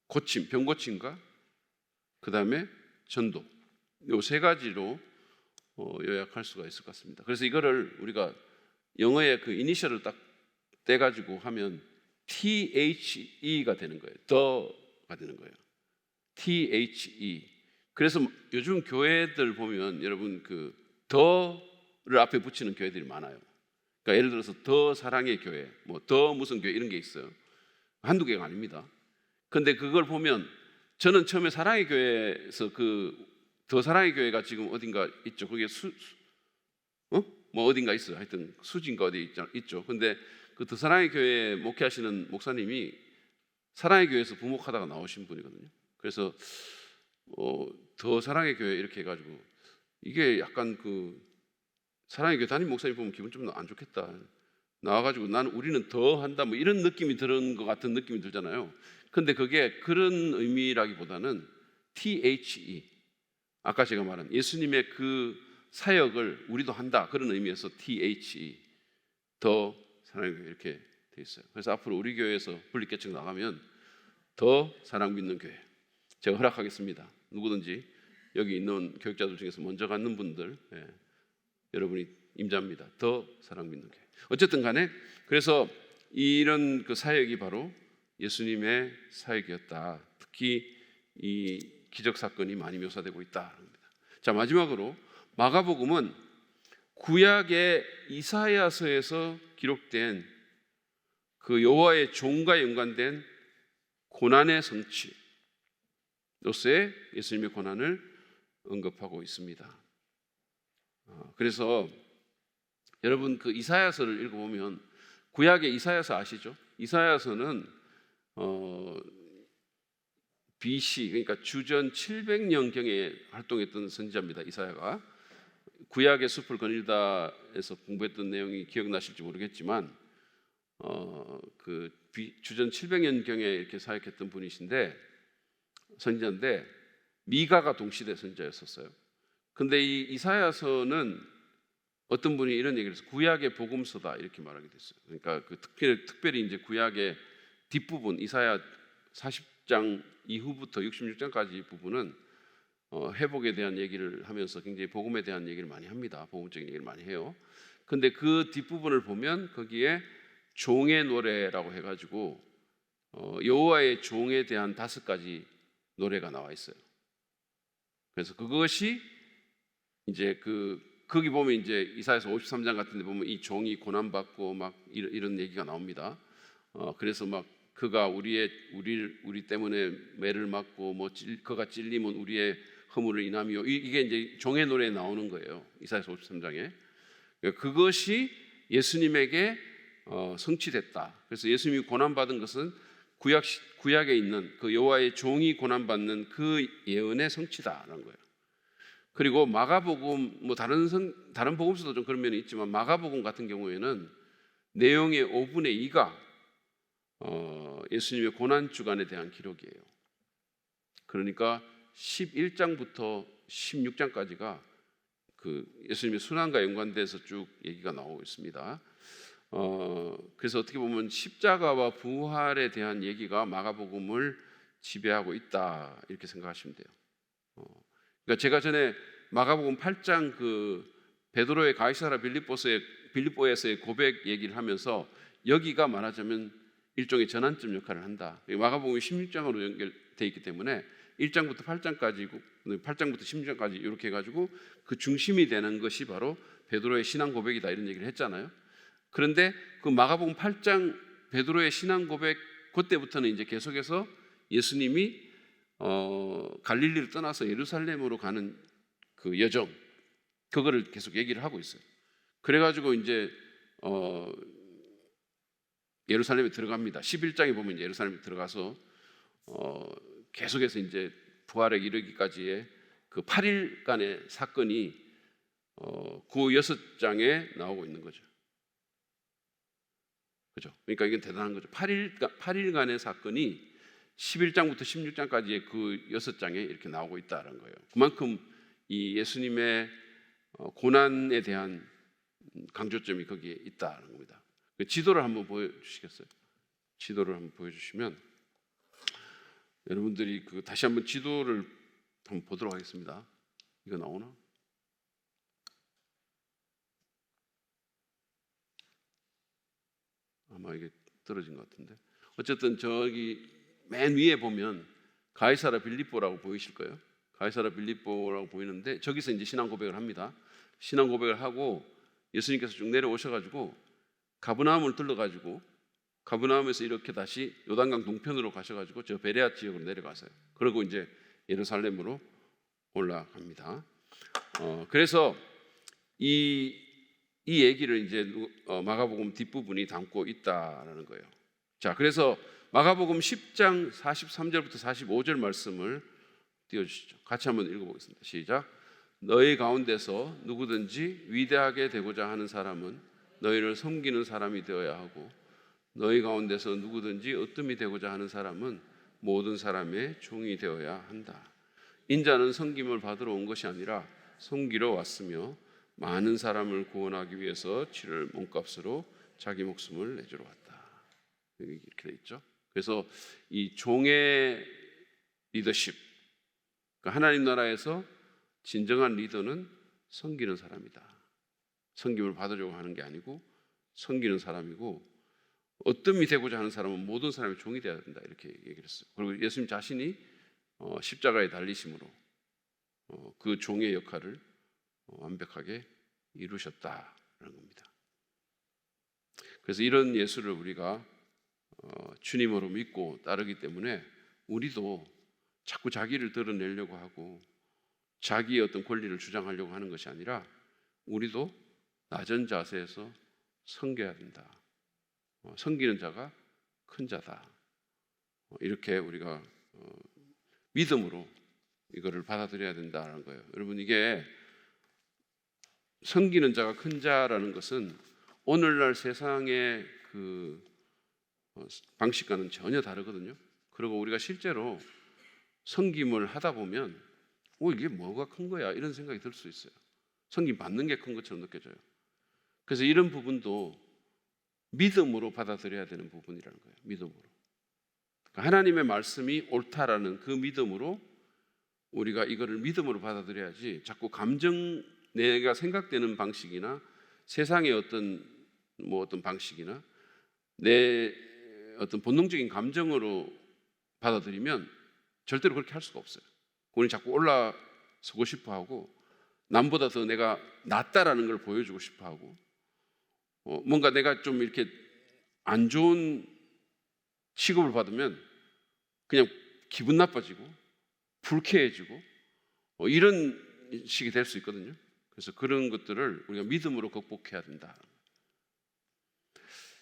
고침, 병고침과 그 다음에 전도, 이 세 가지로 요약할 수가 있을 것 같습니다. 그래서 이거를 우리가 영어의 그 이니셜을 딱 떼가지고 하면 THE가 되는 거예요. 더가 되는 거예요. THE. 그래서 요즘 교회들 보면 여러분 그 더를 앞에 붙이는 교회들이 많아요. 그러니까 예를 들어서 더 사랑의 교회, 뭐 더 무슨 교회 이런 게 있어요. 한두 개가 아닙니다. 근데 그걸 보면 저는 처음에 사랑의 교회에서 그 더 사랑의 교회가 지금 어딘가 있죠. 그게 뭐 어딘가 있어요. 하여튼 수진가 어디 있죠. 근데 그 더 사랑의 교회 목회하시는 목사님이 사랑의 교회에서 부목하다가 나오신 분이거든요. 그래서 더 사랑의 교회 이렇게 해가지고 이게 약간 그 사랑의 교회 담임 목사님 보면 기분 좀 안 좋겠다. 나와가지고 우리는 더 한다 뭐 이런 느낌이 드는 것 같은 느낌이 들잖아요. 근데 그게 그런 의미라기보다는 THE, 아까 제가 말한 예수님의 그 사역을 우리도 한다 그런 의미에서 THE, 더 사랑의 교회 이렇게 돼 있어요. 그래서 앞으로 우리 교회에서 분리개척 나가면 더 사랑 믿는 교회 제가 허락하겠습니다. 누구든지 여기 있는 교육자들 중에서 먼저 갖는 분들, 여러분이 임자입니다. 더 사랑 믿는 교회. 어쨌든 간에 그래서 이런 그 사역이 바로 예수님의 사역이었다. 특히 이 기적 사건이 많이 묘사되고 있다. 자, 마지막으로 마가복음은 구약의 이사야서에서 기록된 그 여호와의 종과 연관된 고난의 성취로서의 예수님의 고난을 언급하고 있습니다. 그래서 여러분 그 이사야서를 읽어보면 구약의 이사야서 아시죠? 이사야서는 BC 그러니까 주전 700년경에 활동했던 선지자입니다. 이사야가 구약의 숲을 거닐다에서 공부했던 내용이 기억나실지 모르겠지만 그 주전 700년경에 이렇게 사역했던 분이신데 선지자인데 미가가 동시대 선지자였었어요. 근데 이 이사야서는 어떤 분이 이런 얘기를 했어요. 구약의 복음서다 이렇게 말하게 됐어요. 그러니까 그 특별히 이제 구약의 뒷부분 이사야 40장 이후부터 66장까지 부분은 회복에 대한 얘기를 하면서 굉장히 복음에 대한 얘기를 많이 합니다. 복음적인 얘기를 많이 해요. 근데 그 뒷부분을 보면 거기에 종의 노래라고 해가지고 여호와의 종에 대한 5가지 노래가 나와 있어요. 그래서 그것이 이제 거기 보면 이제 이사야서 53장 같은 데 보면 이 종이 고난받고 막 이런 얘기가 나옵니다. 그래서 막 그가 우리 때문에 매를 맞고 뭐 그가 찔리면 우리의 허물을 인하며 이게 이제 종의 노래에 나오는 거예요. 이사야서 53장에. 그것이 예수님에게 성취됐다. 그래서 예수님이 고난받은 것은 구약에 있는 그 여호와의 종이 고난받는 그 예언의 성취다라는 거예요. 그리고 마가복음 뭐 다른 복음서도 좀 그런 면이 있지만 마가복음 같은 경우에는 내용의 5분의 2가 예수님의 고난 주간에 대한 기록이에요. 그러니까 11장부터 16장까지가 그 예수님의 순환과 연관돼서 쭉 얘기가 나오고 있습니다. 그래서 어떻게 보면 십자가와 부활에 대한 얘기가 마가복음을 지배하고 있다 이렇게 생각하시면 돼요. 그러니까 제가 전에 마가복음 8장 그 베드로의 가이사라 빌립보에서의 고백 얘기를 하면서 여기가 말하자면 일종의 전환점 역할을 한다. 마가복음이 16장으로 연결되어 있기 때문에 1장부터 8장까지 8장부터 16장까지 이렇게 해가지고 그 중심이 되는 것이 바로 베드로의 신앙 고백이다 이런 얘기를 했잖아요. 그런데 그 마가복음 8장 베드로의 신앙 고백 그때부터는 이제 계속해서 예수님이 갈릴리를 떠나서 예루살렘으로 가는 그 여정 그거를 계속 얘기를 하고 있어요. 그래가지고 이제 예루살렘에 들어갑니다. 11장에 보면 이제 예루살렘에 들어가서 계속해서 이제 부활에 이르기까지의 그 8일간의 사건이 그 6장에 나오고 있는 거죠. 그죠? 그러니까 이건 대단한 거죠. 8일간의 사건이 11장부터 16장까지의 그 6장에 이렇게 나오고 있다는 거예요. 그만큼 이 예수님의 고난에 대한 강조점이 거기에 있다는 겁니다. 그 지도를 한번 보여주시겠어요? 지도를 한번 보여주시면 여러분들이 그 다시 한번 지도를 한번 보도록 하겠습니다. 이거 나오나? 아마 이게 떨어진 것 같은데 어쨌든 저기 맨 위에 보면 가이사라 빌립보라고 보이실 거예요. 가이사라 빌립보라고 보이는데 저기서 이제 신앙 고백을 합니다. 신앙 고백을 하고 예수님께서 쭉 내려오셔가지고 가브나움을 들러가지고 가브나움에서 이렇게 다시 요단강 동편으로 가셔가지고 저 베레아 지역으로 내려가세요. 그리고 이제 예루살렘으로 올라갑니다. 그래서 이 얘기를 이제 마가복음 뒷부분이 담고 있다라는 거예요. 자, 그래서 마가복음 10장 43절부터 45절 말씀을 띄워주시죠. 같이 한번 읽어보겠습니다. 시작. 너희 가운데서 누구든지 위대하게 되고자 하는 사람은 너희를 섬기는 사람이 되어야 하고 너희 가운데서 누구든지 으뜸이 되고자 하는 사람은 모든 사람의 종이 되어야 한다. 인자는 섬김을 받으러 온 것이 아니라 섬기러 왔으며 많은 사람을 구원하기 위해서 치를 몸값으로 자기 목숨을 내주러 왔다. 이렇게 돼 있죠. 그래서 이 종의 리더십, 그러니까 하나님 나라에서 진정한 리더는 섬기는 사람이다. 섬김을 받으려고 하는 게 아니고 섬기는 사람이고 어뜸이 되고자 하는 사람은 모든 사람의 종이 되어야 된다. 이렇게 얘기를 했어요. 그리고 예수님 자신이 십자가에 달리심으로 그 종의 역할을 완벽하게 이루셨다는 겁니다. 그래서 이런 예수를 우리가 주님으로 믿고 따르기 때문에 우리도 자꾸 자기를 드러내려고 하고 자기의 어떤 권리를 주장하려고 하는 것이 아니라 우리도 낮은 자세에서 섬겨야 된다. 섬기는 자가 큰 자다. 이렇게 우리가 믿음으로 이거를 받아들여야 된다는 거예요. 여러분, 이게 섬기는 자가 큰 자라는 것은 오늘날 세상의 그 방식과는 전혀 다르거든요. 그리고 우리가 실제로 섬김을 하다 보면 이게 뭐가 큰 거야 이런 생각이 들 수 있어요. 섬김 받는 게 큰 것처럼 느껴져요. 그래서 이런 부분도 믿음으로 받아들여야 되는 부분이라는 거예요. 믿음으로. 그러니까 하나님의 말씀이 옳다라는 그 믿음으로 우리가 이거를 믿음으로 받아들여야지 자꾸 감정 내가 생각되는 방식이나 세상의 어떤 방식이나 내 어떤 본능적인 감정으로 받아들이면 절대로 그렇게 할 수가 없어요. 우리는 자꾸 올라서고 싶어하고 남보다 더 내가 낫다라는 걸 보여주고 싶어하고 뭔가 내가 좀 이렇게 안 좋은 취급을 받으면 그냥 기분 나빠지고 불쾌해지고 이런 식이 될 수 있거든요. 그래서 그런 것들을 우리가 믿음으로 극복해야 된다.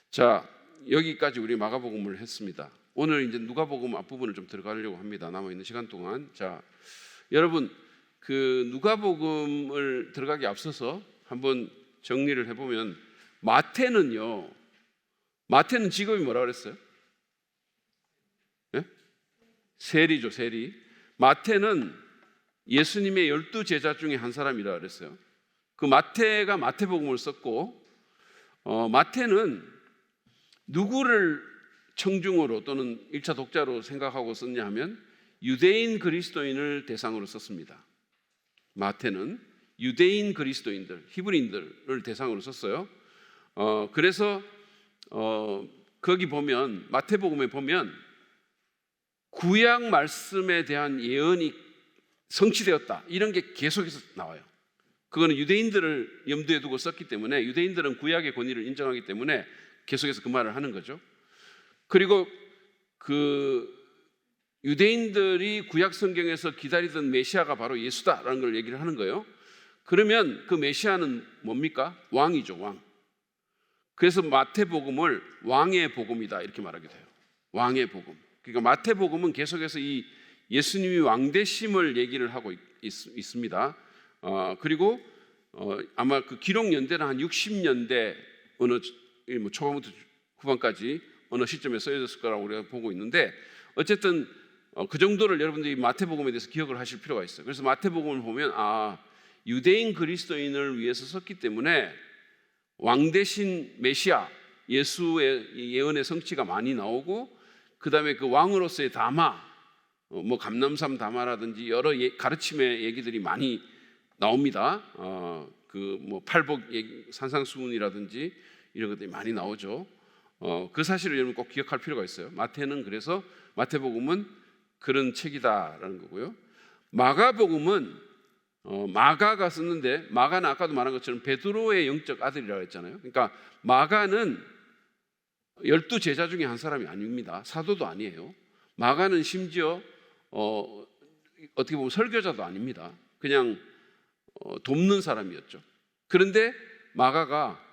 자, 여기까지 우리 마가복음을 했습니다. 오늘 이제 누가복음 앞부분을 좀 들어가려고 합니다. 남아 있는 시간 동안. 자, 여러분 그 누가복음을 들어가기 앞서서 한번 정리를 해보면 마태는 직업이 뭐라 그랬어요? 네? 세리죠, 세리. 마태는 예수님의 12제자 중에 한 사람이라 그랬어요. 그 마태가 마태복음을 썼고 마태는 누구를 청중으로 또는 1차 독자로 생각하고 썼냐 하면 유대인 그리스도인을 대상으로 썼습니다. 마태는 유대인 그리스도인들, 히브리인들을 대상으로 썼어요. 그래서 거기 보면 마태복음에 보면 구약 말씀에 대한 예언이 성취되었다 이런 게 계속해서 나와요. 그거는 유대인들을 염두에 두고 썼기 때문에 유대인들은 구약의 권위를 인정하기 때문에 계속해서 그 말을 하는 거죠. 그리고 그 유대인들이 구약 성경에서 기다리던 메시아가 바로 예수다라는 걸 얘기를 하는 거예요. 그러면 그 메시아는 뭡니까? 왕이죠, 왕. 그래서 마태복음을 왕의 복음이다 이렇게 말하게 돼요. 왕의 복음. 그러니까 마태복음은 계속해서 이 예수님이 왕되심을 얘기를 하고 있습니다. 그리고 아마 그 기록 연대는 한 60년대 어느 초반부터 후반까지 어느 시점에 써졌을 거라고 우리가 보고 있는데 어쨌든 그 정도를 여러분들이 마태복음에 대해서 기억을 하실 필요가 있어요. 그래서 마태복음을 보면 유대인 그리스도인을 위해서 썼기 때문에 왕 대신 메시아 예수의 예언의 성취가 많이 나오고 그 다음에 그 왕으로서의 담화 뭐 감람산 담화라든지 여러 가르침의 얘기들이 많이 나옵니다. 그 뭐 팔복 얘기, 산상수훈이라든지 이런 것들이 많이 나오죠. 그 사실을 여러분 꼭 기억할 필요가 있어요. 마태는 그래서 마태복음은 그런 책이다라는 거고요. 마가복음은 마가가 썼는데 마가는 아까도 말한 것처럼 베드로의 영적 아들이라고 했잖아요. 그러니까 마가는 12제자 중에 한 사람이 아닙니다. 사도도 아니에요. 마가는 심지어 어떻게 보면 설교자도 아닙니다. 그냥 돕는 사람이었죠. 그런데 마가가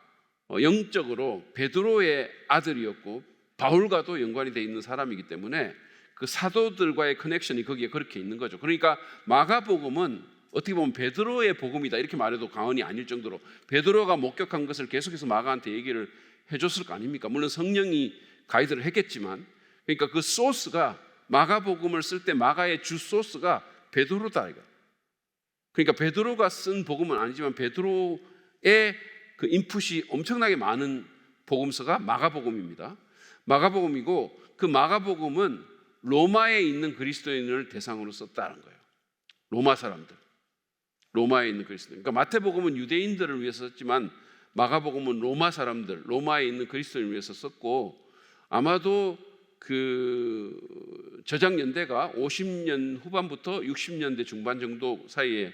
영적으로 베드로의 아들이었고 바울과도 연관이 되어 있는 사람이기 때문에 그 사도들과의 커넥션이 거기에 그렇게 있는 거죠. 그러니까 마가복음은 어떻게 보면 베드로의 복음이다 이렇게 말해도 과언이 아닐 정도로 베드로가 목격한 것을 계속해서 마가한테 얘기를 해줬을 거 아닙니까? 물론 성령이 가이드를 했겠지만 그러니까 그 소스가 마가복음을 쓸 때 마가의 주 소스가 베드로다 이거. 그러니까 베드로가 쓴 복음은 아니지만 베드로의 그 인풋이 엄청나게 많은 복음서가 마가복음입니다. 마가복음이고 그 마가복음은 로마에 있는 그리스도인을 대상으로 썼다는 거예요. 로마 사람들, 로마에 있는 그리스도인. 그러니까 마태복음은 유대인들을 위해서 썼지만 마가복음은 로마 사람들, 로마에 있는 그리스도인을 위해서 썼고 아마도 그 저작 연대가 50년 후반부터 60년대 중반 정도 사이에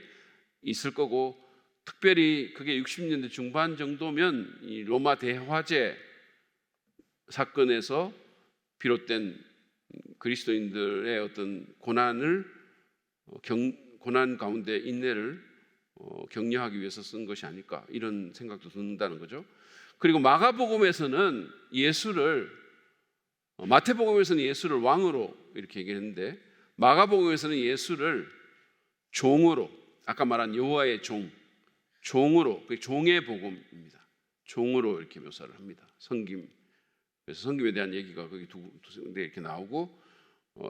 있을 거고 특별히 그게 60년대 중반 정도면 이 로마 대화제 사건에서 비롯된 그리스도인들의 어떤 고난 가운데 인내를 격려하기 위해서 쓴 것이 아닐까 이런 생각도 든다는 거죠. 그리고 마가복음에서는 마태복음에서는 예수를 왕으로 이렇게 얘기했는데 마가복음에서는 예수를 종으로 아까 말한 여호와의 종으로 그 종의 복음입니다. 종으로 이렇게 묘사를 합니다. 성김. 그래서 성김에 대한 얘기가 거기 두 군데 이렇게 나오고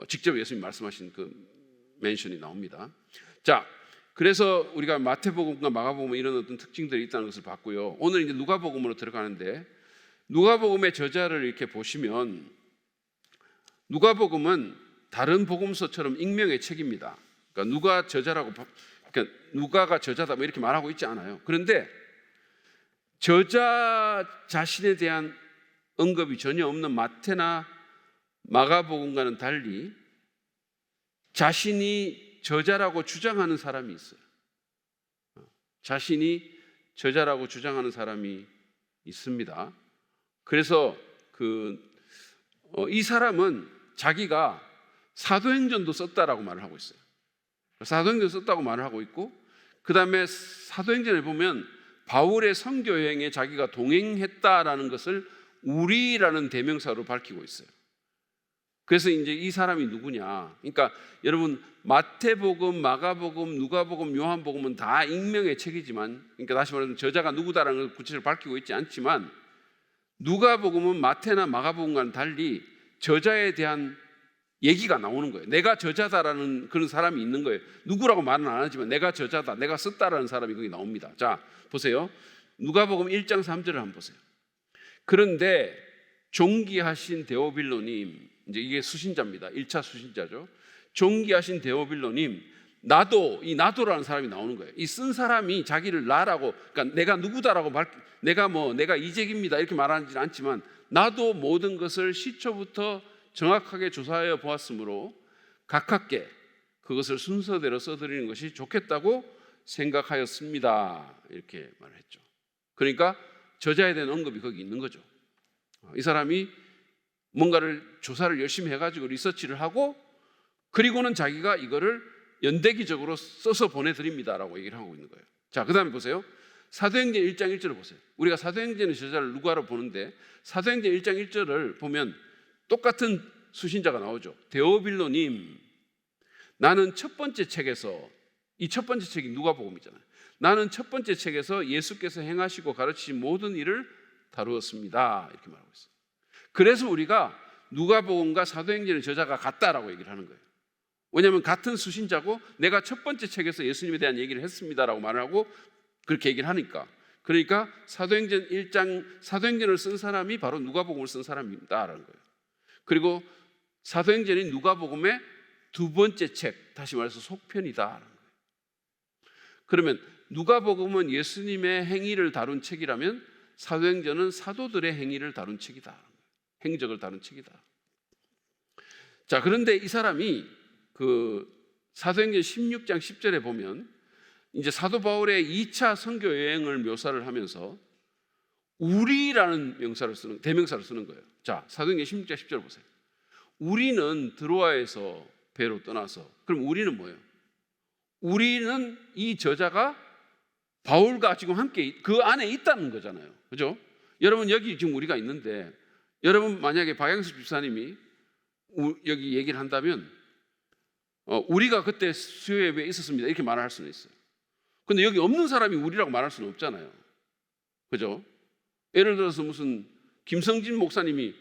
직접 예수님 말씀하신 그 멘션이 나옵니다. 자, 그래서 우리가 마태복음과 마가복음 이런 어떤 특징들이 있다는 것을 봤고요. 오늘 이제 누가복음으로 들어가는데 누가복음의 저자를 이렇게 보시면 누가복음은 다른 복음서처럼 익명의 책입니다. 그러니까 누가가 저자다 뭐 이렇게 말하고 있지 않아요. 그런데 저자 자신에 대한 언급이 전혀 없는 마태나 마가복음과는 달리 자신이 저자라고 주장하는 사람이 있어요. 자신이 저자라고 주장하는 사람이 있습니다. 그래서 이 사람은 자기가 사도행전도 썼다라고 말을 하고 있어요. 사도행전 썼다고 말을 하고 있고 그 다음에 사도행전에 보면 바울의 선교 여행에 자기가 동행했다라는 것을 우리라는 대명사로 밝히고 있어요. 그래서 이제 이 사람이 누구냐? 그러니까 여러분 마태복음, 마가복음, 누가복음, 요한복음은 다 익명의 책이지만, 그러니까 다시 말하면 저자가 누구다라는 걸 구체적으로 밝히고 있지 않지만, 누가복음은 마태나 마가복음과는 달리 저자에 대한 얘기가 나오는 거예요. 내가 저자다라는 그런 사람이 있는 거예요. 누구라고 말은 안 하지만 내가 저자다, 내가 썼다라는 사람이 거기 나옵니다. 자, 보세요. 누가복음 1장 3절을 한번 보세요. 그런데 존귀하신 데오빌로님, 이제 이게 수신자입니다. 1차 수신자죠. 존귀하신 데오빌로님, 이 나도라는 사람이 나오는 거예요. 이 쓴 사람이 자기를 나라고, 그러니까 내가 누구다라고 내가 이재기입니다 이렇게 말하지는 않지만, 나도 모든 것을 시초부터 정확하게 조사하여 보았으므로 가깝게 그것을 순서대로 써드리는 것이 좋겠다고 생각하였습니다. 이렇게 말을 했죠. 그러니까 저자에 대한 언급이 거기 있는 거죠. 이 사람이 뭔가를 조사를 열심히 해가지고 리서치를 하고, 그리고는 자기가 이거를 연대기적으로 써서 보내드립니다라고 얘기를 하고 있는 거예요. 자, 그 다음에 보세요. 사도행전 1장 1절을 보세요. 우리가 사도행전의 저자를 누가로 보는데, 사도행전 1장 1절을 보면 똑같은 수신자가 나오죠. 데오빌로님, 나는 첫 번째 책에서, 이 첫 번째 책이 누가복음이잖아요. 나는 첫 번째 책에서 예수께서 행하시고 가르치신 모든 일을 다루었습니다. 이렇게 말하고 있어요. 그래서 우리가 누가복음과 사도행전의 저자가 같다라고 얘기를 하는 거예요. 왜냐하면 같은 수신자고 내가 첫 번째 책에서 예수님에 대한 얘기를 했습니다라고 말을 하고 그렇게 얘기를 하니까, 그러니까 사도행전을 쓴 사람이 바로 누가복음을 쓴 사람입니다라는 거예요. 그리고 사도행전이 누가복음의 두 번째 책, 다시 말해서 속편이다라는 거예요. 그러면 누가복음은 예수님의 행위를 다룬 책이라면 사도행전은 사도들의 행위를 다룬 책이다, 행적을 다룬 책이다. 자, 그런데 이 사람이 그 사도행전 16장 10절에 보면 이제 사도 바울의 2차 선교 여행을 묘사를 하면서 우리라는 대명사를 쓰는 거예요. 자, 사도행전 16장 10절 보세요. 우리는 드로아에서 배로 떠나서, 그럼 우리는 뭐예요? 우리는 이 저자가 바울과 지금 함께 그 안에 있다는 거잖아요. 그죠? 여러분, 여기 지금 우리가 있는데, 여러분 만약에 박양수 집사님이 여기 얘기를 한다면 우리가 그때 수요 예배에 있었습니다 이렇게 말할 수는 있어요. 근데 여기 없는 사람이 우리라고 말할 수는 없잖아요. 그죠? 예를 들어서 무슨 김성진 목사님이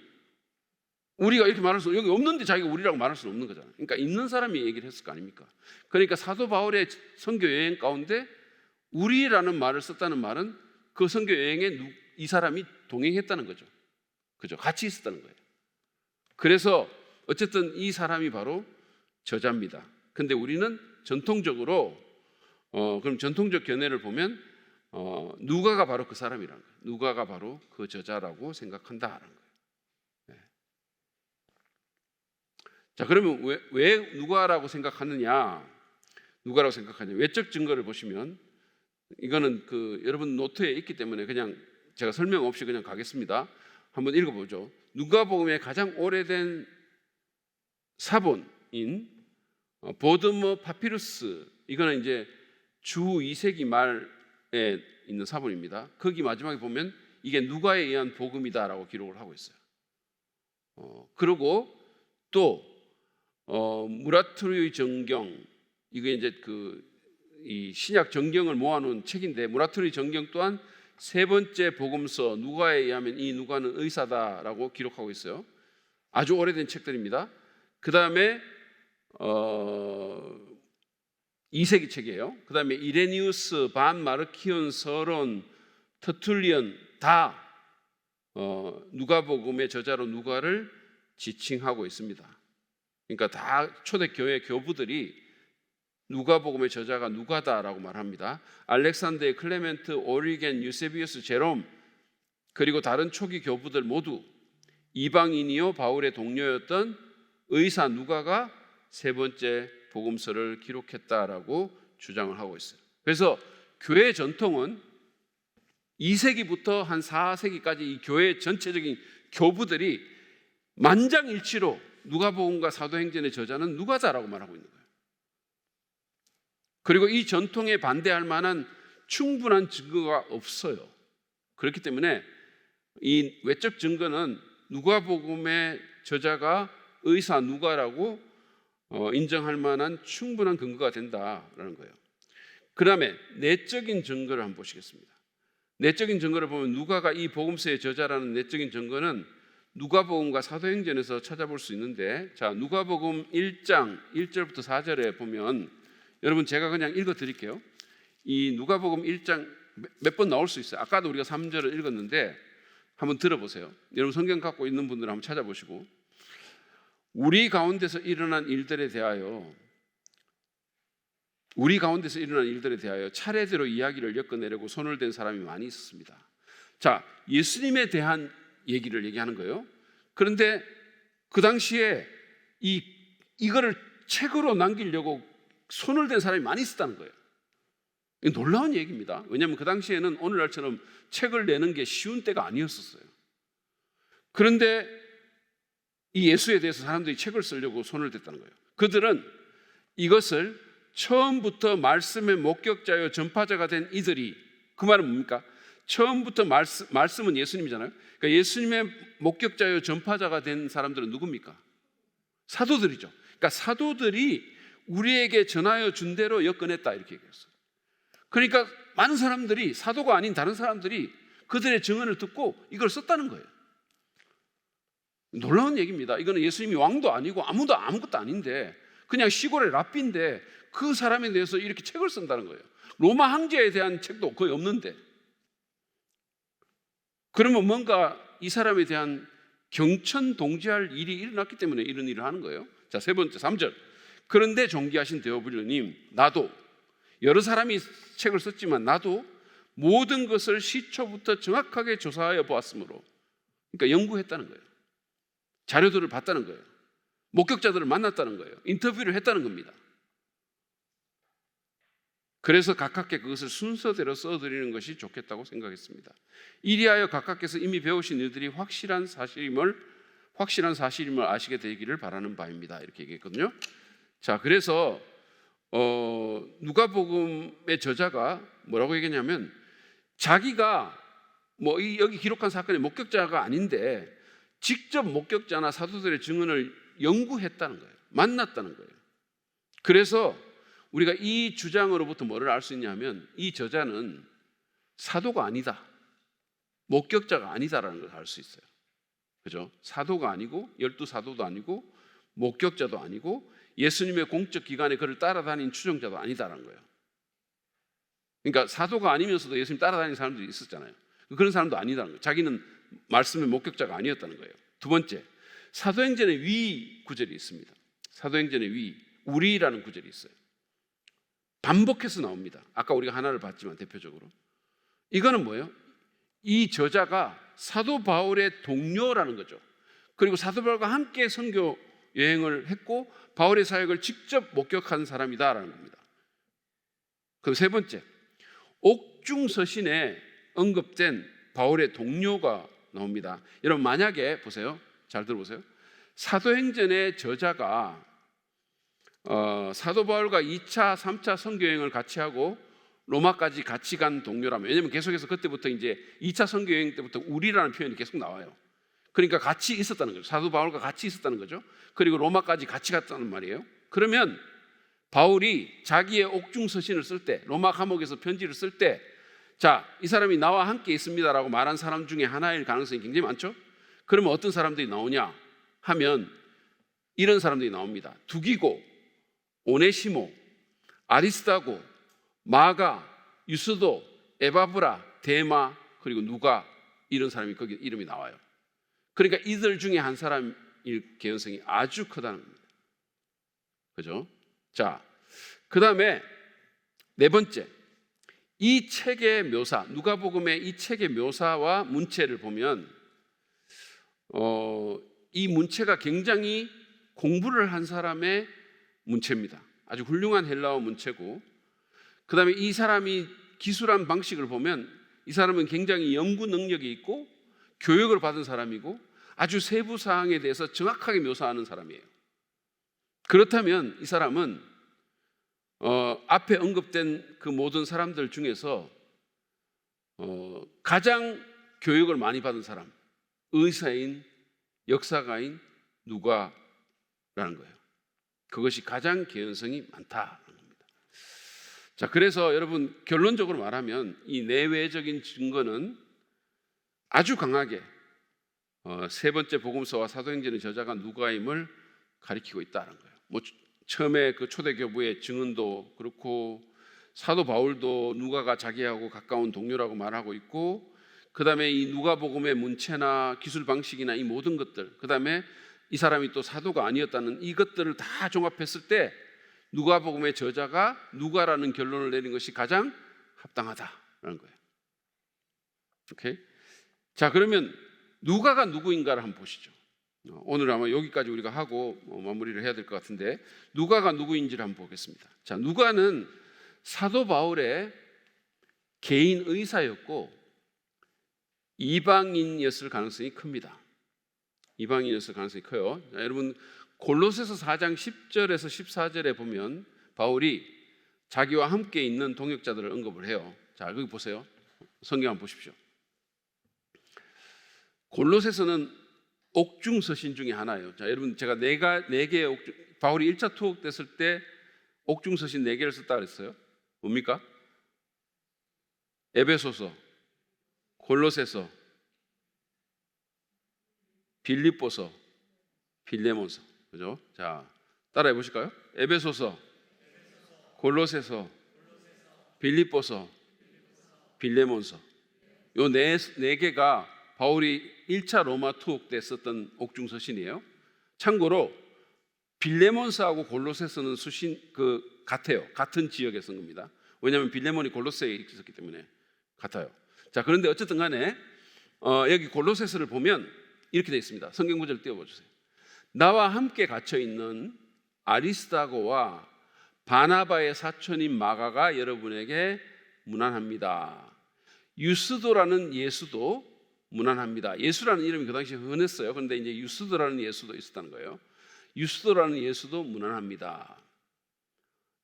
우리가 이렇게 말할 수, 여기 없는데 자기가 우리라고 말할 수는 없는 거잖아요. 그러니까 있는 사람이 얘기를 했을 거 아닙니까? 그러니까 사도 바울의 선교 여행 가운데 우리라는 말을 썼다는 말은 그 선교 여행에 이 사람이 동행했다는 거죠. 그죠? 같이 있었다는 거예요. 그래서 어쨌든 이 사람이 바로 저자입니다. 근데 우리는 전통적으로 그럼 전통적 견해를 보면 누가가 바로 그 사람이라는 거예요. 누가가 바로 그 저자라고 생각한다라는 거예요. 네. 자, 그러면 왜 누가라고 생각하느냐? 누가라고 생각하냐? 외적 증거를 보시면, 이거는 여러분 노트에 있기 때문에 그냥 제가 설명 없이 그냥 가겠습니다. 한번 읽어보죠. 누가복음의 가장 오래된 사본인 보드머 파피루스, 이거는 이제 주 2세기 말에 있는 사본입니다. 거기 마지막에 보면 이게 누가에 의한 복음이다라고 기록을 하고 있어요. 그리고 또 무라토리의 정경, 이게 이제 이 신약 정경을 모아놓은 책인데, 무라토리 정경 또한 세 번째 복음서 누가에 의하면 이 누가는 의사다라고 기록하고 있어요. 아주 오래된 책들입니다. 그 다음에 2세기 책이에요. 그 다음에 이레니우스, 반 마르키온, 서론, 터툴리언 다 누가복음의 저자로 누가를 지칭하고 있습니다. 그러니까 다 초대교회 교부들이 누가복음의 저자가 누가다라고 말합니다. 알렉산더의 클레멘트, 오리겐, 유세비우스, 제롬, 그리고 다른 초기 교부들 모두 이방인이요 바울의 동료였던 의사 누가가 세 번째 복음서를 기록했다라고 주장을 하고 있어요. 그래서 교회 전통은 2세기부터 한 4세기까지 이 교회 전체적인 교부들이 만장일치로 누가복음과 사도행전의 저자는 누가다라고 말하고 있는 거예요. 그리고 이 전통에 반대할 만한 충분한 증거가 없어요. 그렇기 때문에 이 외적 증거는 누가복음의 저자가 의사 누가라고 인정할 만한 충분한 근거가 된다라는 거예요. 그 다음에 내적인 증거를 한번 보시겠습니다. 내적인 증거를 보면 누가가 이 복음서의 저자라는 내적인 증거는 누가복음과 사도행전에서 찾아볼 수 있는데, 자, 누가복음 1장 1절부터 4절에 보면, 여러분 제가 그냥 읽어 드릴게요. 이 누가복음 1장 몇 번 나올 수 있어요. 아까도 우리가 3절을 읽었는데 한번 들어보세요. 여러분 성경 갖고 있는 분들은 한번 찾아보시고, 우리 가운데서 일어난 일들에 대하여 우리 가운데서 일어난 일들에 대하여 차례대로 이야기를 엮어내려고 손을 댄 사람이 많이 있었습니다. 자, 예수님에 대한 얘기를 얘기하는 거예요. 그런데 그 당시에 이거를 책으로 남기려고 손을 댄 사람이 많이 있었다는 거예요. 이게 놀라운 얘기입니다. 왜냐하면 그 당시에는 오늘날처럼 책을 내는 게 쉬운 때가 아니었었어요. 그런데 이 예수에 대해서 사람들이 책을 쓰려고 손을 댔다는 거예요. 그들은 이것을 처음부터 말씀의 목격자여 전파자가 된 이들이, 그 말은 뭡니까? 처음부터 말씀은 예수님이잖아요. 그러니까 예수님의 목격자여 전파자가 된 사람들은 누굽니까? 사도들이죠. 그러니까 사도들이 우리에게 전하여 준 대로 엮어냈다, 이렇게 얘기했어요. 그러니까 많은 사람들이, 사도가 아닌 다른 사람들이 그들의 증언을 듣고 이걸 썼다는 거예요. 놀라운 얘기입니다. 이거는 예수님이 왕도 아니고 아무것도 아닌데 그냥 시골의 랍비인데 그 사람에 대해서 이렇게 책을 쓴다는 거예요. 로마 황제에 대한 책도 거의 없는데. 그러면 뭔가 이 사람에 대한 경천동지할 일이 일어났기 때문에 이런 일을 하는 거예요. 자, 세 번째 3절. 그런데 존귀하신 데오빌로님, 나도, 여러 사람이 책을 썼지만 나도 모든 것을 시초부터 정확하게 조사하여 보았으므로, 그러니까 연구했다는 거예요. 자료들을 봤다는 거예요. 목격자들을 만났다는 거예요. 인터뷰를 했다는 겁니다. 그래서 가깝게 그것을 순서대로 써드리는 것이 좋겠다고 생각했습니다. 이리하여 가깝게서 이미 배우신 이들이 확실한 사실임을 아시게 되기를 바라는 바입니다. 이렇게 얘기했거든요. 자, 그래서 누가복음의 저자가 뭐라고 얘기했냐면, 자기가 여기 기록한 사건의 목격자가 아닌데 직접 목격자나 사도들의 증언을 연구했다는 거예요. 만났다는 거예요. 그래서 우리가 이 주장으로부터 뭐를 알 수 있냐면, 이 저자는 사도가 아니다, 목격자가 아니다라는 걸 알 수 있어요. 그죠? 사도가 아니고 12사도도 아니고 목격자도 아니고 예수님의 공적 기간에 그를 따라다닌 추종자도 아니다라는 거예요. 그러니까 사도가 아니면서도 예수님 따라다니는 사람들이 있었잖아요. 그런 사람도 아니다는 거예요. 자기는 말씀의 목격자가 아니었다는 거예요. 두 번째, 사도행전의 위 구절이 있습니다. 사도행전의 위, 우리라는 구절이 있어요. 반복해서 나옵니다. 아까 우리가 하나를 봤지만 대표적으로 이거는 뭐예요? 이 저자가 사도 바울의 동료라는 거죠. 그리고 사도 바울과 함께 선교 여행을 했고 바울의 사역을 직접 목격한 사람이다라는 겁니다. 그럼 세 번째, 옥중서신에 언급된 바울의 동료가 나옵니다. 여러분, 만약에 보세요, 잘 들어보세요. 사도행전의 저자가 사도 바울과 2차, 3차 선교여행을 같이 하고 로마까지 같이 간 동료라면, 왜냐하면 계속해서 그때부터 이제 2차 선교여행 때부터 우리라는 표현이 계속 나와요. 그러니까 같이 있었다는 거죠. 사도 바울과 같이 있었다는 거죠. 그리고 로마까지 같이 갔다는 말이에요. 그러면 바울이 자기의 옥중서신을 쓸 때, 로마 감옥에서 편지를 쓸 때, 자, 이 사람이 나와 함께 있습니다라고 말한 사람 중에 하나일 가능성이 굉장히 많죠. 그러면 어떤 사람들이 나오냐 하면 이런 사람들이 나옵니다. 두기고, 오네시모, 아리스다고, 마가, 유스도, 에바브라, 데마, 그리고 누가, 이런 사람이 거기 이름이 나와요. 그러니까 이들 중에 한 사람일 개연성이 아주 크다는 겁니다. 그죠? 자, 그 다음에 네 번째, 이 책의 묘사, 누가복음의 이 책의 묘사와 문체를 보면 이 문체가 굉장히 공부를 한 사람의 문체입니다. 아주 훌륭한 헬라어 문체고, 그 다음에 이 사람이 기술한 방식을 보면 이 사람은 굉장히 연구 능력이 있고 교육을 받은 사람이고 아주 세부 사항에 대해서 정확하게 묘사하는 사람이에요. 그렇다면 이 사람은 앞에 언급된 그 모든 사람들 중에서 가장 교육을 많이 받은 사람, 의사인, 역사가인 누가라는 거예요. 그것이 가장 개연성이 많다는 겁니다. 자, 그래서 여러분, 결론적으로 말하면 이 내외적인 증거는 아주 강하게 세 번째 복음서와 사도행전의 저자가 누가임을 가리키고 있다는 거예요. 처음에 그 초대교부의 증언도 그렇고 사도 바울도 누가가 자기하고 가까운 동료라고 말하고 있고, 그 다음에 이 누가복음의 문체나 기술 방식이나 이 모든 것들, 그 다음에 이 사람이 또 사도가 아니었다는 이것들을 다 종합했을 때 누가복음의 저자가 누가라는 결론을 내린 것이 가장 합당하다라는 거예요. 오케이? 자, 그러면 누가가 누구인가를 한번 보시죠. 오늘 아마 여기까지 우리가 하고 마무리를 해야 될 것 같은데, 누가가 누구인지를 한번 보겠습니다. 자, 누가는 사도 바울의 개인 의사였고 이방인이었을 가능성이 큽니다. 이방인이었을 가능성이 커요. 자, 여러분 골로새서 4장 10절에서 14절에 보면 바울이 자기와 함께 있는 동역자들을 언급을 해요. 자, 여기 보세요. 성경 한번 보십시오. 골로새서는 옥중서신 중에 하나예요. 자, 여러분 제가 네 개의 바울이 1차 투옥됐을 때 옥중서신 4개를 썼다 그랬어요. 뭡니까? 에베소서, 골로새서, 빌립보서, 빌레몬서. 그죠? 자, 따라해 보실까요? 에베소서, 골로새서, 빌립보서, 빌레몬서. 요 네 개가 바울이 1차 로마 투옥 때 썼던 옥중서신이에요. 참고로 빌레몬서하고 골로새서는 같아요. 같은 지역에 쓴 겁니다. 왜냐하면 빌레몬이 골로새에 있었기 때문에 같아요. 자, 그런데 어쨌든 간에 여기 골로새서를 보면 이렇게 되어 있습니다. 성경 구절 띄워보세요. 나와 함께 갇혀 있는 아리스다고와 바나바의 사촌인 마가가 여러분에게 문안합니다. 유스도라는 예수도 문안합니다. 예수라는 이름이 그 당시에 흔했어요. 그런데 이제 유스도라는 예수도 있었다는 거예요. 유스도라는 예수도 문안합니다.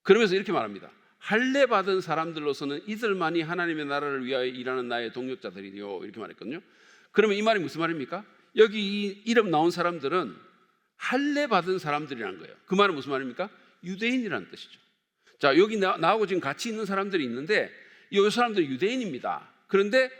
그러면서 이렇게 말합니다. 할례 받은 사람들로서는 이들만이 하나님의 나라를 위하여 일하는 나의 동역자들이요, 이렇게 말했거든요. 그러면 이 말이 무슨 말입니까? 여기 이 이름 나온 사람들은 할례 받은 사람들이라는 거예요. 그 말은 무슨 말입니까? 유대인이라는 뜻이죠. 자, 여기 나하고 지금 같이 있는 사람들이 있는데 이 사람들은 유대인입니다. 그런데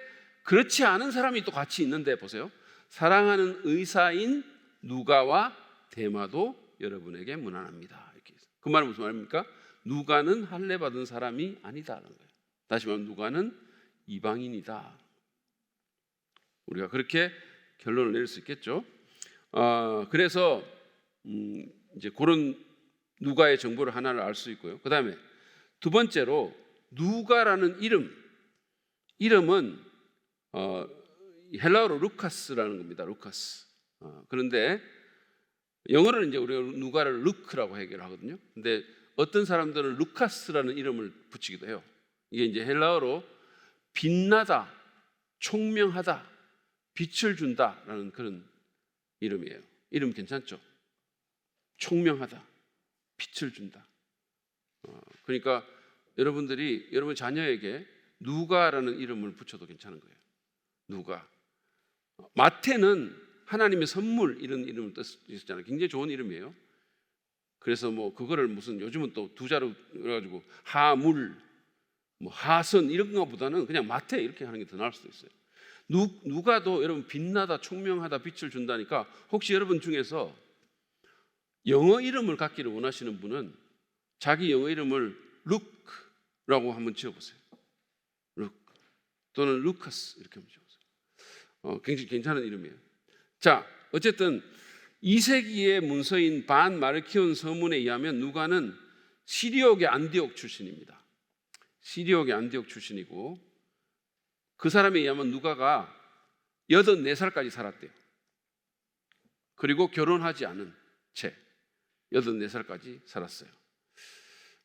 그렇지 않은 사람이 또 같이 있는데 보세요. 사랑하는 의사인 누가와 데마도 여러분에게 문안합니다. 이렇게. 그 말은 무슨 말입니까? 누가는 할례 받은 사람이 아니다라는 거예요. 다시 말하면 누가는 이방인이다. 우리가 그렇게 결론을 내릴 수 있겠죠. 그래서 이제 그런 누가의 정보를 하나를 알 수 있고요. 그 다음에 두 번째로 누가라는 이름은 헬라어로 루카스라는 겁니다. 루카스. 그런데 영어로는 이제 우리가 누가를 루크라고 얘기를 하거든요. 근데 어떤 사람들은 루카스라는 이름을 붙이기도 해요. 이게 이제 헬라어로 빛나다, 총명하다, 빛을 준다라는 그런 이름이에요. 이름 괜찮죠? 총명하다, 빛을 준다. 그러니까 여러분들이 여러분 자녀에게 누가라는 이름을 붙여도 괜찮은 거예요. 누가. 마태는 하나님의 선물 이런 이름을 뜻했잖아요. 굉장히 좋은 이름이에요. 그래서 뭐 그거를 무슨 요즘은 또 두 자로 그래가지고 하물, 뭐 하선 이런 것보다는 그냥 마태 이렇게 하는 게 더 나을 수도 있어요. 누가도 여러분 빛나다, 총명하다, 빛을 준다니까 혹시 여러분 중에서 영어 이름을 갖기를 원하시는 분은 자기 영어 이름을 루크라고 한번 지어보세요. 루크 또는 루카스 이렇게 한번 지어보세요. 굉장히 괜찮은 이름이에요. 자, 어쨌든 2세기의 문서인 반 마르키온 서문에 의하면 누가는 시리옥의 안디옥 출신입니다. 시리옥의 안디옥 출신이고 그 사람에 의하면 누가가 84살까지 살았대요. 그리고 결혼하지 않은 채 84살까지 살았어요.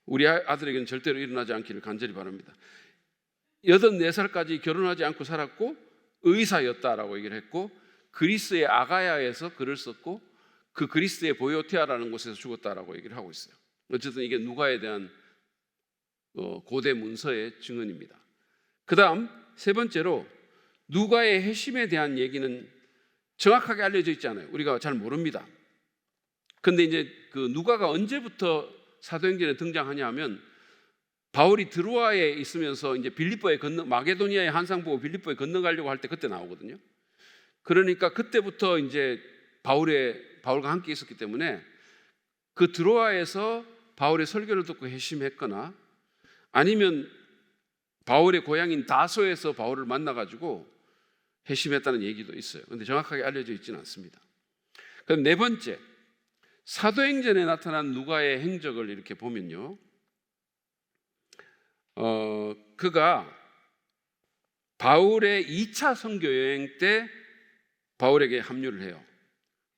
우리 아들에게는 절대로 일어나지 않기를 간절히 바랍니다. 84살까지 결혼하지 않고 살았고 의사였다라고 얘기를 했고 그리스의 아가야에서 글을 썼고 그 그리스의 보요티아라는 곳에서 죽었다라고 얘기를 하고 있어요. 어쨌든 이게 누가에 대한 고대 문서의 증언입니다. 그 다음 세 번째로 누가의 회심에 대한 얘기는 정확하게 알려져 있지 않아요. 우리가 잘 모릅니다. 그런데 이제 그 누가가 언제부터 사도행전에 등장하냐 하면 바울이 드로아에 있으면서 이제 빌립보에 마게도니아의 한상 보고 빌립보에 건너가려고 할 때 그때 나오거든요. 그러니까 그때부터 이제 바울과 함께 있었기 때문에 그 드로아에서 바울의 설교를 듣고 회심했거나 아니면 바울의 고향인 다소에서 바울을 만나가지고 회심했다는 얘기도 있어요. 그런데 정확하게 알려져 있지는 않습니다. 그럼 네 번째, 사도행전에 나타난 누가의 행적을 이렇게 보면요, 그가 바울의 2차 선교 여행 때 바울에게 합류를 해요.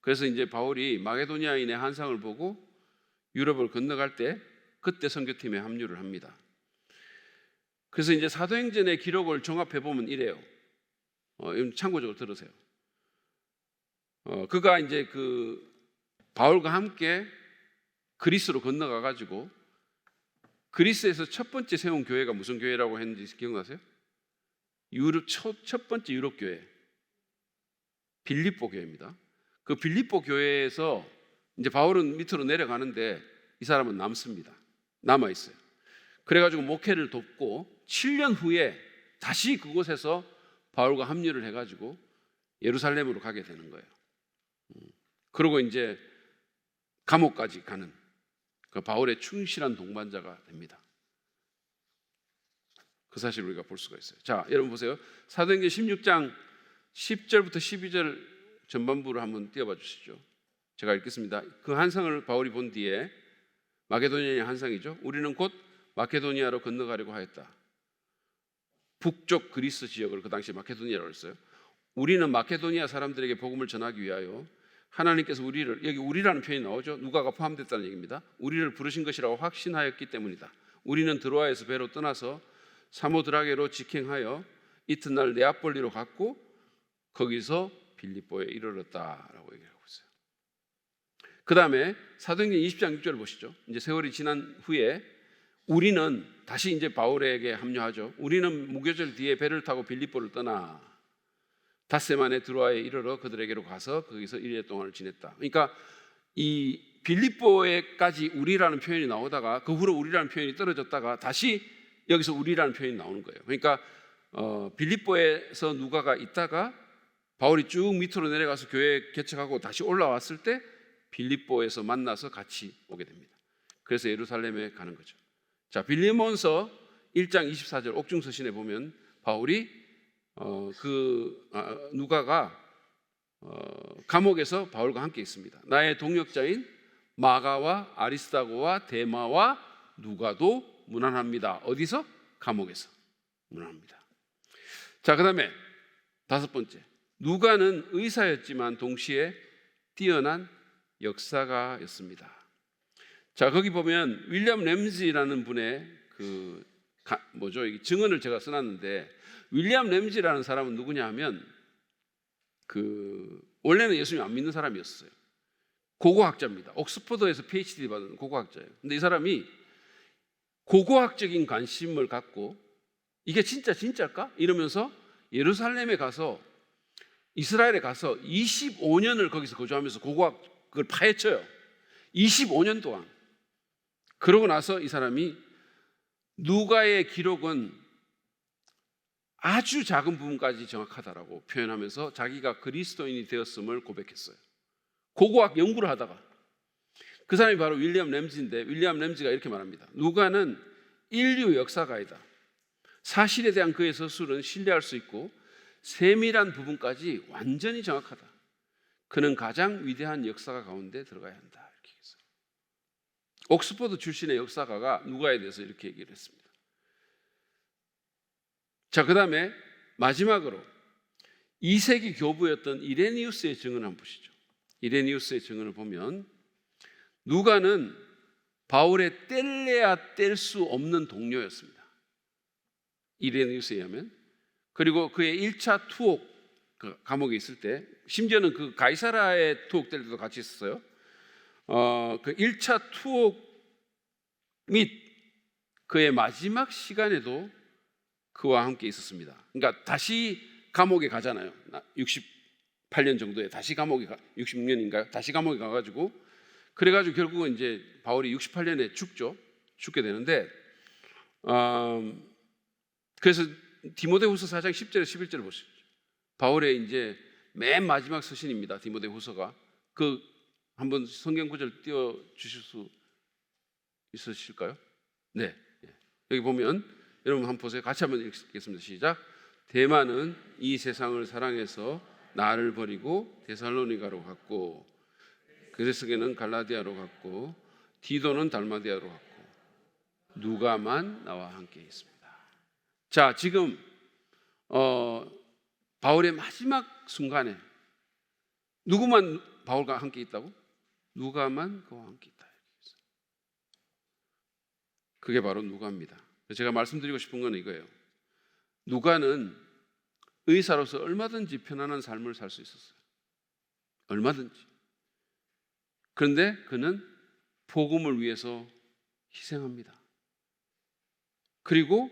그래서 이제 바울이 마게도니아인의 환상을 보고 유럽을 건너갈 때 그때 선교팀에 합류를 합니다. 그래서 이제 사도행전의 기록을 종합해 보면 이래요. 참고적으로 들으세요. 그가 이제 그 바울과 함께 그리스로 건너가 가지고 그리스에서 첫 번째 세운 교회가 무슨 교회라고 했는지 기억나세요? 유럽 첫 번째 유럽 교회 빌립보 교회입니다. 그 빌립보 교회에서 이제 바울은 밑으로 내려가는데 이 사람은 남아 있어요. 그래가지고 목회를 돕고 7년 후에 다시 그곳에서 바울과 합류를 해가지고 예루살렘으로 가게 되는 거예요. 그리고 이제 감옥까지 가는 그 바울의 충실한 동반자가 됩니다. 그 사실을 우리가 볼 수가 있어요. 자, 여러분 보세요. 사도행전 16장 10절부터 12절 전반부를 한번 띄워봐 주시죠. 제가 읽겠습니다. 그 환상을 바울이 본 뒤에, 마게도니아의 환상이죠. 우리는 곧 마케도니아로 건너가려고 하였다. 북쪽 그리스 지역을 그 당시 마케도니아라고 했어요. 우리는 마케도니아 사람들에게 복음을 전하기 위하여 하나님께서 우리를, 여기 우리라는 표현이 나오죠. 누가가 포함됐다는 얘기입니다. 우리를 부르신 것이라고 확신하였기 때문이다. 우리는 드로아에서 배로 떠나서 사모드라게로 직행하여 이튿날 네아폴리로 갔고 거기서 빌립보에 이르렀다라고 얘기하고 있어요. 그 다음에 사도행전 20장 6절 보시죠. 이제 세월이 지난 후에 우리는 다시 이제 바울에게 합류하죠. 우리는 무교절 뒤에 배를 타고 빌립보를 떠나 닷새 만에 드로아에 이르러 그들에게로 가서 거기서 1일 동안을 지냈다. 그러니까 이 빌립보에까지 우리라는 표현이 나오다가 그 후로 우리라는 표현이 떨어졌다가 다시 여기서 우리라는 표현이 나오는 거예요. 그러니까 빌립보에서 누가가 있다가 바울이 쭉 밑으로 내려가서 교회 개척하고 다시 올라왔을 때 빌립보에서 만나서 같이 오게 됩니다. 그래서 예루살렘에 가는 거죠. 자, 빌레몬서 1장 24절 옥중서신에 보면 바울이 누가가 감옥에서 바울과 함께 있습니다. 나의 동역자인 마가와 아리스다고와 데마와 누가도 문안합니다. 어디서? 감옥에서 문안합니다. 자, 그 다음에 다섯 번째, 누가는 의사였지만 동시에 뛰어난 역사가였습니다. 자, 거기 보면 윌리엄 램지라는 분의 이 증언을 제가 써놨는데, 윌리엄 램지라는 사람은 누구냐 하면 원래는 예수님 안 믿는 사람이었어요. 고고학자입니다. 옥스퍼드에서 PhD 받은 고고학자예요. 근데 이 사람이 고고학적인 관심을 갖고 이게 진짜일까? 이러면서 예루살렘에 가서 이스라엘에 가서 25년을 거기서 거주하면서 고고학을 파헤쳐요. 25년 동안. 그러고 나서 이 사람이 누가의 기록은 아주 작은 부분까지 정확하다라고 표현하면서 자기가 그리스도인이 되었음을 고백했어요. 고고학 연구를 하다가. 그 사람이 바로 윌리엄 램지인데, 윌리엄 램지가 이렇게 말합니다. 누가는 인류 역사가이다. 사실에 대한 그의 서술은 신뢰할 수 있고 세밀한 부분까지 완전히 정확하다. 그는 가장 위대한 역사가 가운데 들어가야 한다. 이렇게 얘기했어요. 옥스퍼드 출신의 역사가가 누가에 대해서 이렇게 얘기를 했습니다. 자, 그 다음에 마지막으로 2세기 교부였던 이레니우스의 증언을 한번 보시죠. 이레니우스의 증언을 보면 누가는 바울의 뗄래야 뗄 수 없는 동료였습니다. 이레니우스에 의하면. 그리고 그의 1차 투옥, 감옥에 있을 때, 심지어는 그 가이사라에 투옥될 때도 같이 있었어요. 그 1차 투옥 및 그의 마지막 시간에도 그와 함께 있었습니다. 그러니까 다시 감옥에 가잖아요. 68년 정도에 다시 감옥에 66년인가요? 다시 감옥에 가가지고 그래가지고 결국은 이제 바울이 68년에 죽게 되는데, 그래서 디모데후서 4장 10절에 11절을 보시죠. 바울의 이제 맨 마지막 서신입니다. 디모데후서가. 한번 성경 구절 띄워 주실 수 있으실까요? 네. 여기 보면 여러분 한번 보세요. 같이 한번 읽겠습니다. 시작. 데마는 이 세상을 사랑해서 나를 버리고 데살로니가로 갔고, 그레스게는 갈라디아로 갔고 디도는 달마디아로 갔고 누가만 나와 함께 있습니다. 자, 지금 바울의 마지막 순간에 누구만 바울과 함께 있다고? 누가만 그와 함께 있다. 그게 바로 누가입니다. 제가 말씀드리고 싶은 건 이거예요. 누가는 의사로서 얼마든지 편안한 삶을 살 수 있었어요. 얼마든지. 그런데 그는 복음을 위해서 희생합니다. 그리고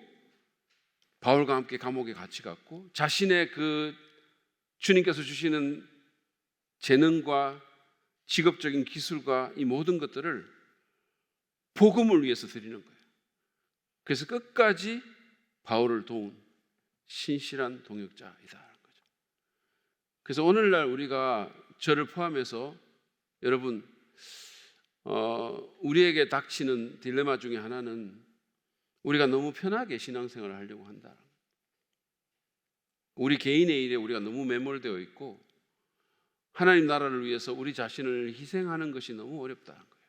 바울과 함께 감옥에 같이 갔고 자신의 그 주님께서 주시는 재능과 직업적인 기술과 이 모든 것들을 복음을 위해서 드리는 거예요. 그래서 끝까지 바울을 도운 신실한 동역자이다. 그래서 오늘날 우리가 저를 포함해서 여러분 우리에게 닥치는 딜레마 중에 하나는 우리가 너무 편하게 신앙생활을 하려고 한다. 우리 개인의 일에 우리가 너무 매몰되어 있고 하나님 나라를 위해서 우리 자신을 희생하는 것이 너무 어렵다는 거예요.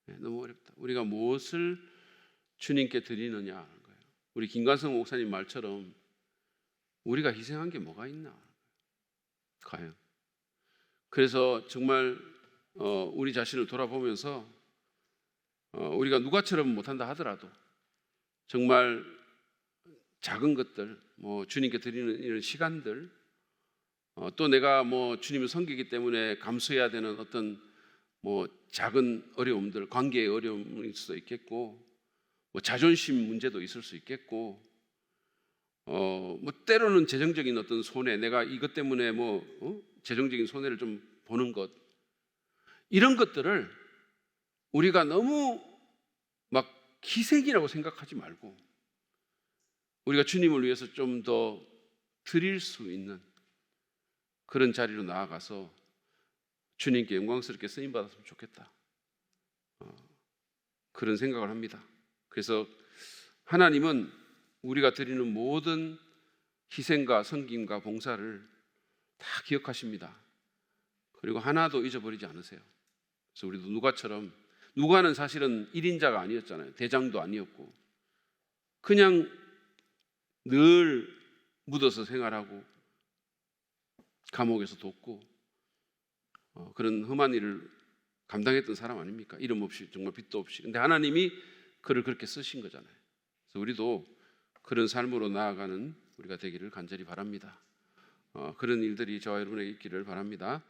네, 너무 어렵다. 우리가 무엇을 주님께 드리느냐 하는 거예요. 우리 김관성 목사님 말처럼 우리가 희생한 게 뭐가 있나? 과연. 그래서 정말 우리 자신을 돌아보면서 우리가 누가처럼 못한다 하더라도 정말 작은 것들, 뭐 주님께 드리는 이런 시간들, 또 내가 뭐 주님을 섬기기 때문에 감수해야 되는 어떤 뭐 작은 어려움들, 관계의 어려움일 수도 있겠고, 뭐 자존심 문제도 있을 수 있겠고, 뭐 때로는 재정적인 어떤 손해, 내가 이것 때문에 뭐 재정적인 손해를 좀 보는 것, 이런 것들을 우리가 너무 막 희생이라고 생각하지 말고 우리가 주님을 위해서 좀 더 드릴 수 있는 그런 자리로 나아가서 주님께 영광스럽게 쓰임 받았으면 좋겠다. 그런 생각을 합니다. 그래서 하나님은 우리가 드리는 모든 희생과 섬김과 봉사를 다 기억하십니다. 그리고 하나도 잊어버리지 않으세요. 그래서 우리도 누가처럼, 누가는 사실은 1인자가 아니었잖아요. 대장도 아니었고 그냥 늘 묻어서 생활하고 감옥에서 돕고 그런 험한 일을 감당했던 사람 아닙니까? 이름 없이, 정말 빚도 없이. 근데 하나님이 그를 그렇게 쓰신 거잖아요. 그래서 우리도 그런 삶으로 나아가는 우리가 되기를 간절히 바랍니다. 그런 일들이 저와 여러분에게 있기를 바랍니다.